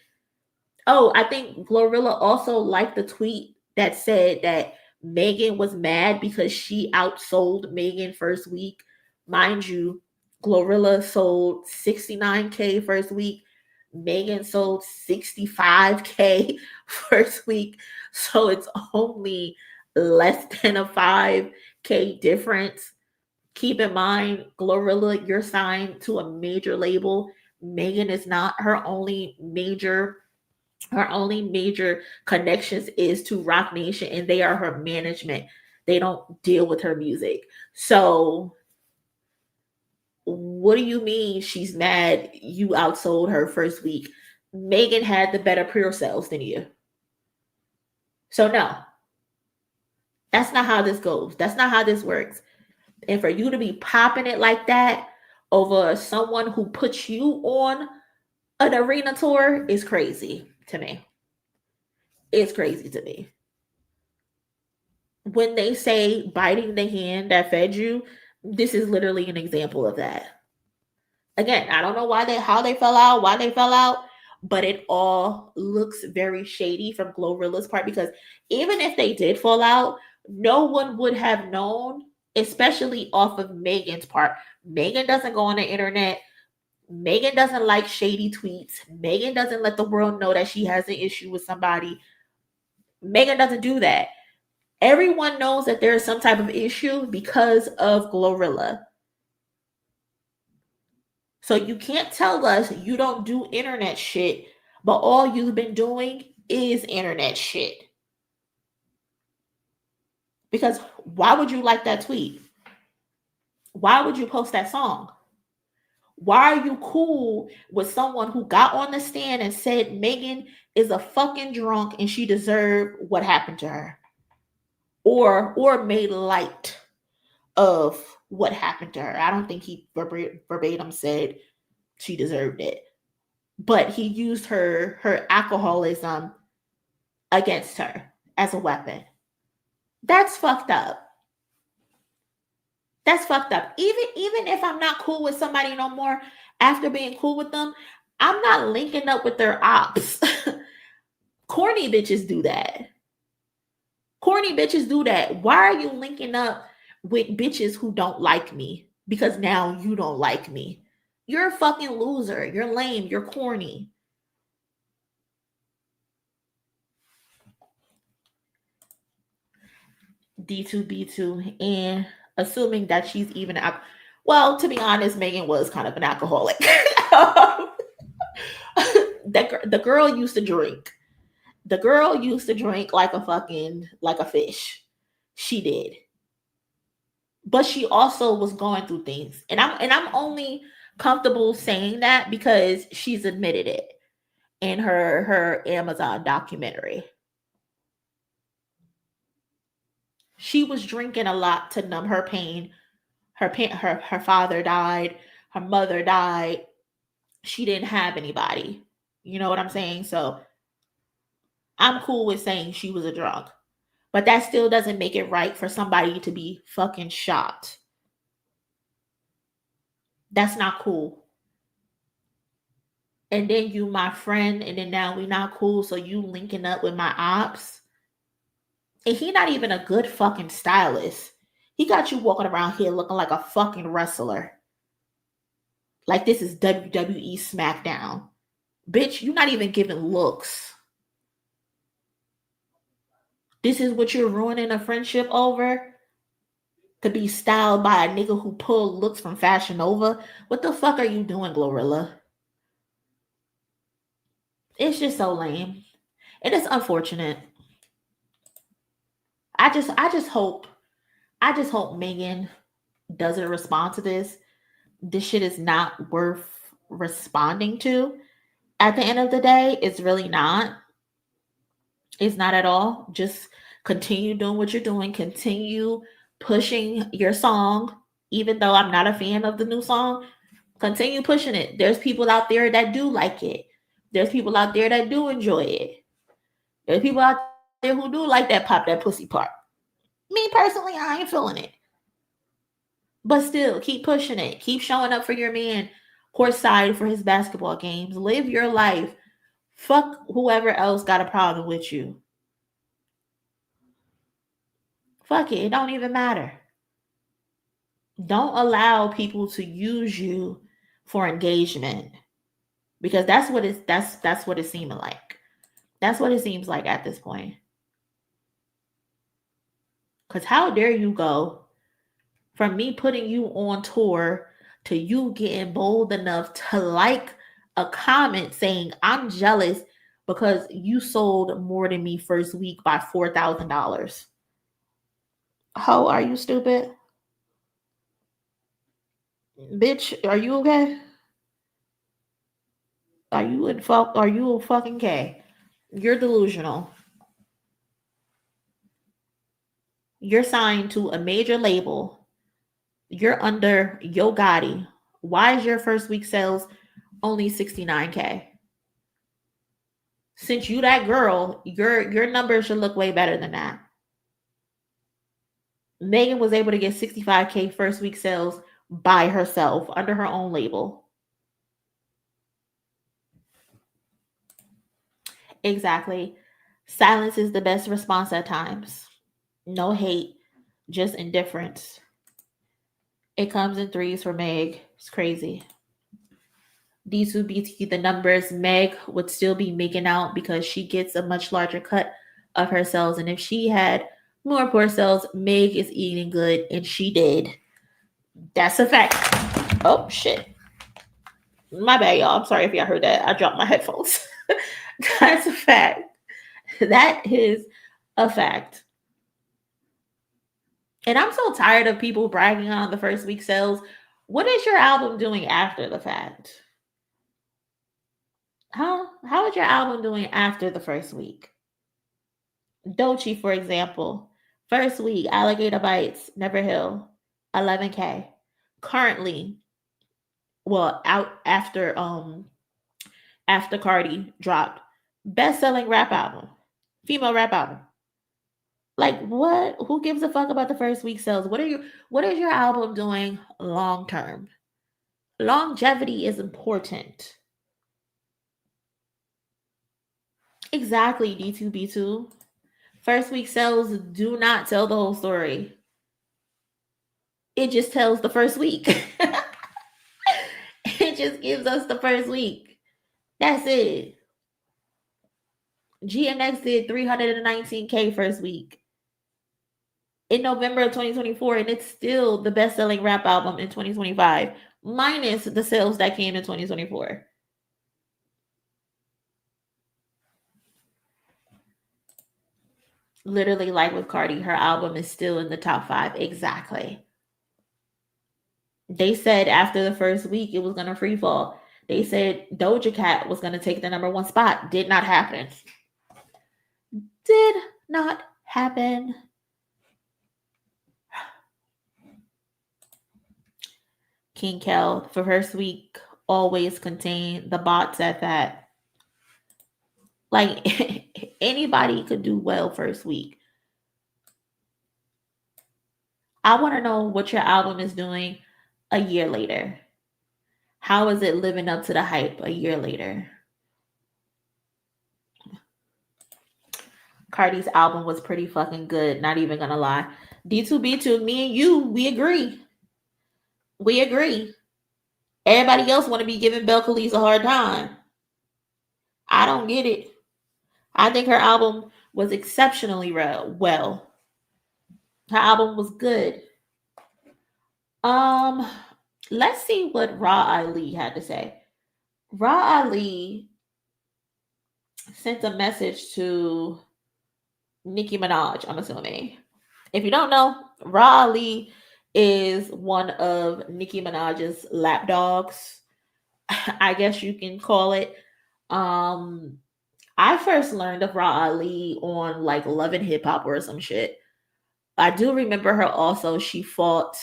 Speaker 3: I think Glorilla also liked the tweet that said that Megan was mad because she outsold Megan first week. Mind you, Glorilla sold 69K first week. Megan sold 65K first week. So it's only less than a 5K difference. Keep in mind, Glorilla, you're signed to a major label. Megan is not. Her only major connections is to Roc Nation, and they are her management. They don't deal with her music. So what do you mean she's mad you outsold her first week? Megan had the better pre-sales than you. So no, that's not how this goes. That's not how this works. And for you to be popping it like that over someone who puts you on an arena tour is crazy to me. It's crazy to me. When they say biting the hand that fed you, this is literally an example of that. Again, I don't know why they fell out, but it all looks very shady from Glorilla's part because even if they did fall out, no one would have known, especially off of Megan's part. Megan doesn't go on the internet. Megan doesn't like shady tweets. Megan doesn't let the world know that she has an issue with somebody. Megan doesn't do that. Everyone knows that there is some type of issue because of Glorilla. So you can't tell us you don't do internet shit, but all you've been doing is internet shit. Because why would you like that tweet? Why would you post that song? Why are you cool with someone who got on the stand and said Megan is a fucking drunk and she deserved what happened to her? Or made light of what happened to her. I don't think he verbatim said she deserved it. But he used her alcoholism against her as a weapon. That's fucked up. That's fucked up. Even if I'm not cool with somebody no more, after being cool with them, I'm not linking up with their ops. Corny bitches do that. Corny bitches do that. Why are you linking up with bitches who don't like me? Because now you don't like me. You're a fucking loser. You're lame. You're corny. D2B2. And assuming that she's even well, to be honest, Megan was kind of an alcoholic. The girl used to drink. The girl used to drink like a fish. She did. But she also was going through things. And I'm only comfortable saying that because she's admitted it in her Amazon documentary. She was drinking a lot to numb her pain her father died, her mother died. She didn't have anybody. You know what I'm saying? So I'm cool with saying she was a drunk. But that still doesn't make it right for somebody to be fucking shot. That's not cool. And then you my friend, and then now we not cool, so you linking up with my ops. And he not even a good fucking stylist. He got you walking around here looking like a fucking wrestler. Like this is WWE SmackDown. Bitch, you're not even giving looks. This is what you're ruining a friendship over? To be styled by a nigga who pulled looks from Fashion Nova? What the fuck are you doing, Glorilla? It's just so lame. And it's unfortunate. I just hope Megan doesn't respond to this. This shit is not worth responding to. At the end of the day, it's really not. It's not at all. Just continue doing what you're doing. Continue pushing your song. Even though I'm not a fan of the new song, continue pushing it. There's people out there that do like it. There's people out there that do enjoy it. There's people out there who do like that pop that pussy part. Me personally, I ain't feeling it. But still, keep pushing it. Keep showing up for your man courtside for his basketball games. Live your life. Fuck whoever else got a problem with you. Fuck it. It don't even matter. Don't allow people to use you for engagement. Because that's what it's seeming like. That's what it seems like at this point. Because how dare you go from me putting you on tour to you getting bold enough to like a comment saying I'm jealous because you sold more than me first week by $4,000. How are you stupid? Bitch, are you okay? Are you fucking okay? You're delusional. You're signed to a major label. You're under Yo Gotti. Why is your first week sales only 69K? Since you that girl, your numbers should look way better than that. Megan was able to get 65K first week sales by herself under her own label. Exactly. Silence is the best response at times. No hate, just indifference. It comes in threes for Meg. It's crazy. D2BT, the numbers, Meg would still be making out because she gets a much larger cut of her sales. And if she had more poor sales, Meg is eating good, and she did. That's a fact. Oh, shit. My bad, y'all. I'm sorry if y'all heard that. I dropped my headphones. That's a fact. That is a fact. And I'm so tired of people bragging on the first week sales. What is your album doing after the fact? How is your album doing after the first week? Doechii, for example, first week, Alligator Bites, Never Heal, 11K. Currently, well, out after Cardi dropped, best-selling rap album, female rap album. Like what? Who gives a fuck about the first week sales? What is your album doing long term? Longevity is important. Exactly, D2B2. First week sales do not tell the whole story. It just tells the first week. It just gives us the first week. That's it. GMX did 319K first week in November of 2024, and it's still the best-selling rap album in 2025, minus the sales that came in 2024. Literally, like with Cardi, her album is still in the top 5. Exactly. They said after the first week, it was going to free fall. They said Doja Cat was going to take the number 1 spot. Did not happen. Did not happen. King Kel for first week always contain the bot said that like anybody could do well first week. I want to know what your album is doing a year later. How is it living up to the hype a year later? Cardi's album was pretty fucking good, not even gonna lie. D2B2, me and you, we agree. We agree. Everybody else want to be giving Belle Khalees a hard time. I don't get it. I think her album was exceptionally well. Her album was good. Let's see what Rah Ali had to say. Rah Ali sent a message to Nicki Minaj, I'm assuming. If you don't know, Rah Ali is one of Nicki Minaj's lapdogs. I guess you can call it. I first learned of Rah Ali on like Love and Hip Hop or some shit. I do remember her also. She fought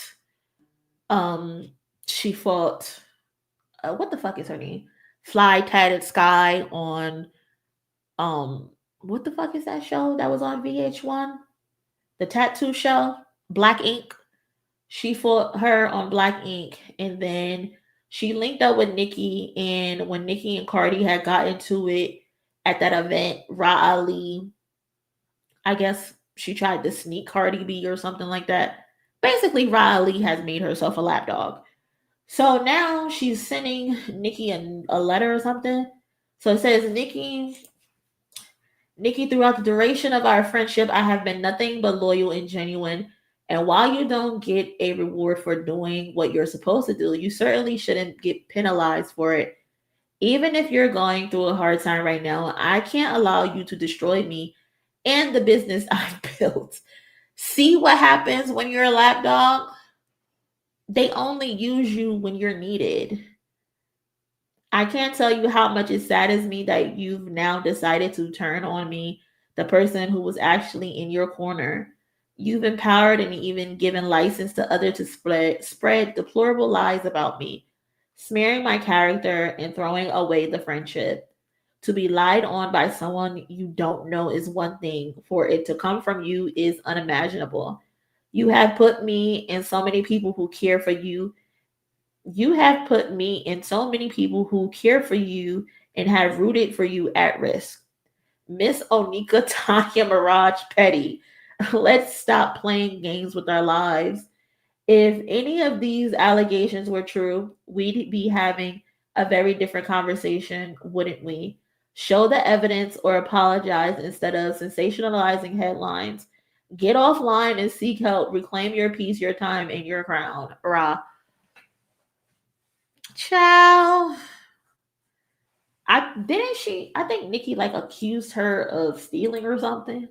Speaker 3: what the fuck is her name? Fly Tatted Sky on what the fuck is that show that was on VH1? The tattoo show, Black Ink. She fought her on Black Ink, and then she linked up with Nicki, and when Nicki and Cardi had got into it at that event, Rah Ali, I guess she tried to sneak Cardi B or something like that. Basically, Rah Ali has made herself a lapdog. So now she's sending Nicki a letter or something. So it says, Nicki, throughout the duration of our friendship, I have been nothing but loyal and genuine. And while you don't get a reward for doing what you're supposed to do, you certainly shouldn't get penalized for it. Even if you're going through a hard time right now, I can't allow you to destroy me and the business I've built. See what happens when you're a lapdog? They only use you when you're needed. I can't tell you how much it saddens me that you've now decided to turn on me, the person who was actually in your corner. You've empowered and even given license to others to spread deplorable lies about me, smearing my character and throwing away the friendship. To be lied on by someone you don't know is one thing. For it to come from you is unimaginable. You have put me in so many people who care for you. You have put me in so many people who care for you and have rooted for you at risk. Miss Onika Tanya Mirage Petty, let's stop playing games with our lives. If any of these allegations were true, we'd be having a very different conversation, wouldn't we? Show the evidence or apologize instead of sensationalizing headlines. Get offline and seek help. Reclaim your peace, your time, and your crown. Rah. Ciao. I think Nicki like accused her of stealing or something.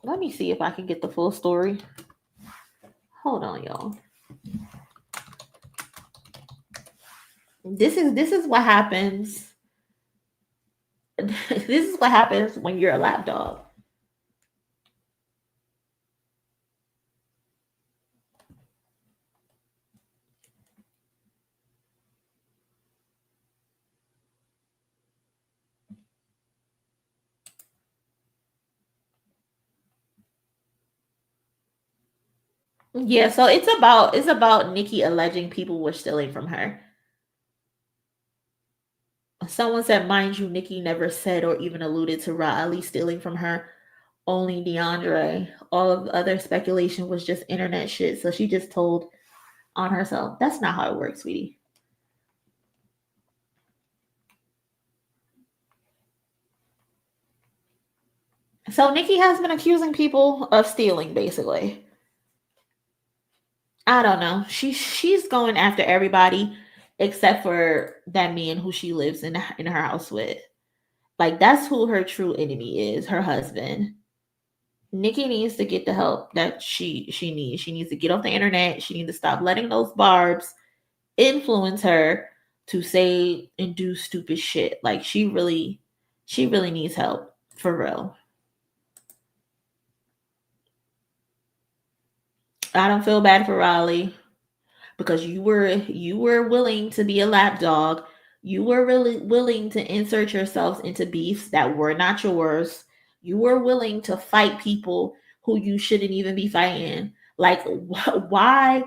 Speaker 3: Let me see if I can get the full story. Hold on, y'all. This is what happens. This is what happens when you're a lapdog. Yeah, so it's about Nicki alleging people were stealing from her. Someone said, mind you, Nicki never said or even alluded to Rah Ali stealing from her. Only DeAndre. All of the other speculation was just internet shit. So she just told on herself. That's not how it works, sweetie. So Nicki has been accusing people of stealing, basically. I don't know. She's going after everybody except for that man who she lives in her house with. Like that's who her true enemy is, her husband. Nicki needs to get the help that she needs. She needs to get off the internet. She needs to stop letting those barbs influence her to say and do stupid shit. Like she really needs help for real. I don't feel bad for Rah Ali because you were willing to be a lapdog. You were really willing to insert yourselves into beefs that were not yours. You were willing to fight people who you shouldn't even be fighting. Like, why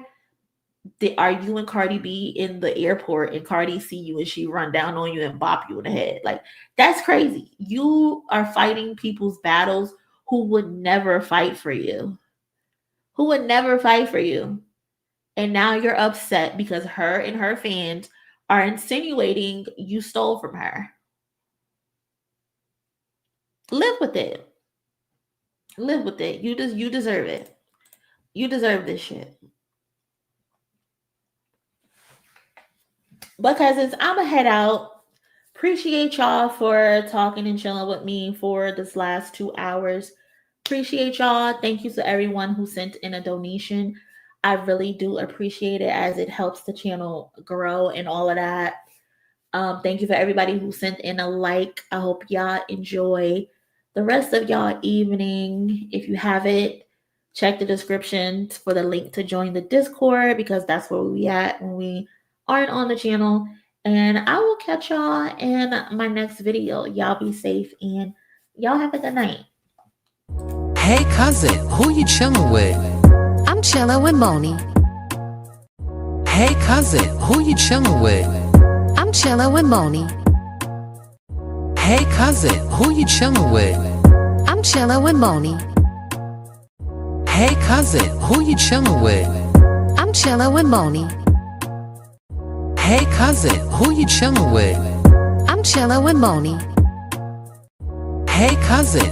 Speaker 3: are you and Cardi B in the airport and Cardi see you and she run down on you and bop you in the head? Like, that's crazy. You are fighting people's battles who would never fight for you. Who would never fight for you. And now you're upset because her and her fans are insinuating you stole from her. Live with it. Live with it. You deserve it. You deserve this shit. But cousins, I'ma head out. Appreciate y'all for talking and chilling with me for this last 2 hours. Appreciate y'all. Thank you to everyone who sent in a donation. I really do appreciate it as it helps the channel grow and all of that. Thank you for everybody who sent in a like. I hope y'all enjoy the rest of y'all evening. If you have it, check the description for the link to join the Discord because that's where we at when we aren't on the channel. And I will catch y'all in my next video. Y'all be safe and y'all have a good night.
Speaker 1: Hey cousin, who you chilling with?
Speaker 2: I'm chilling with MONIE.
Speaker 1: Hey cousin, who you chilling with?
Speaker 2: I'm chilling with MONIE.
Speaker 1: Hey cousin, who you chilling with?
Speaker 2: I'm chilling with MONIE.
Speaker 1: Hey cousin, who you chilling with?
Speaker 2: I'm chilling with MONIE.
Speaker 1: Hey cousin, who you chilling with?
Speaker 2: I'm chilling with MONIE.
Speaker 1: Hey cousin.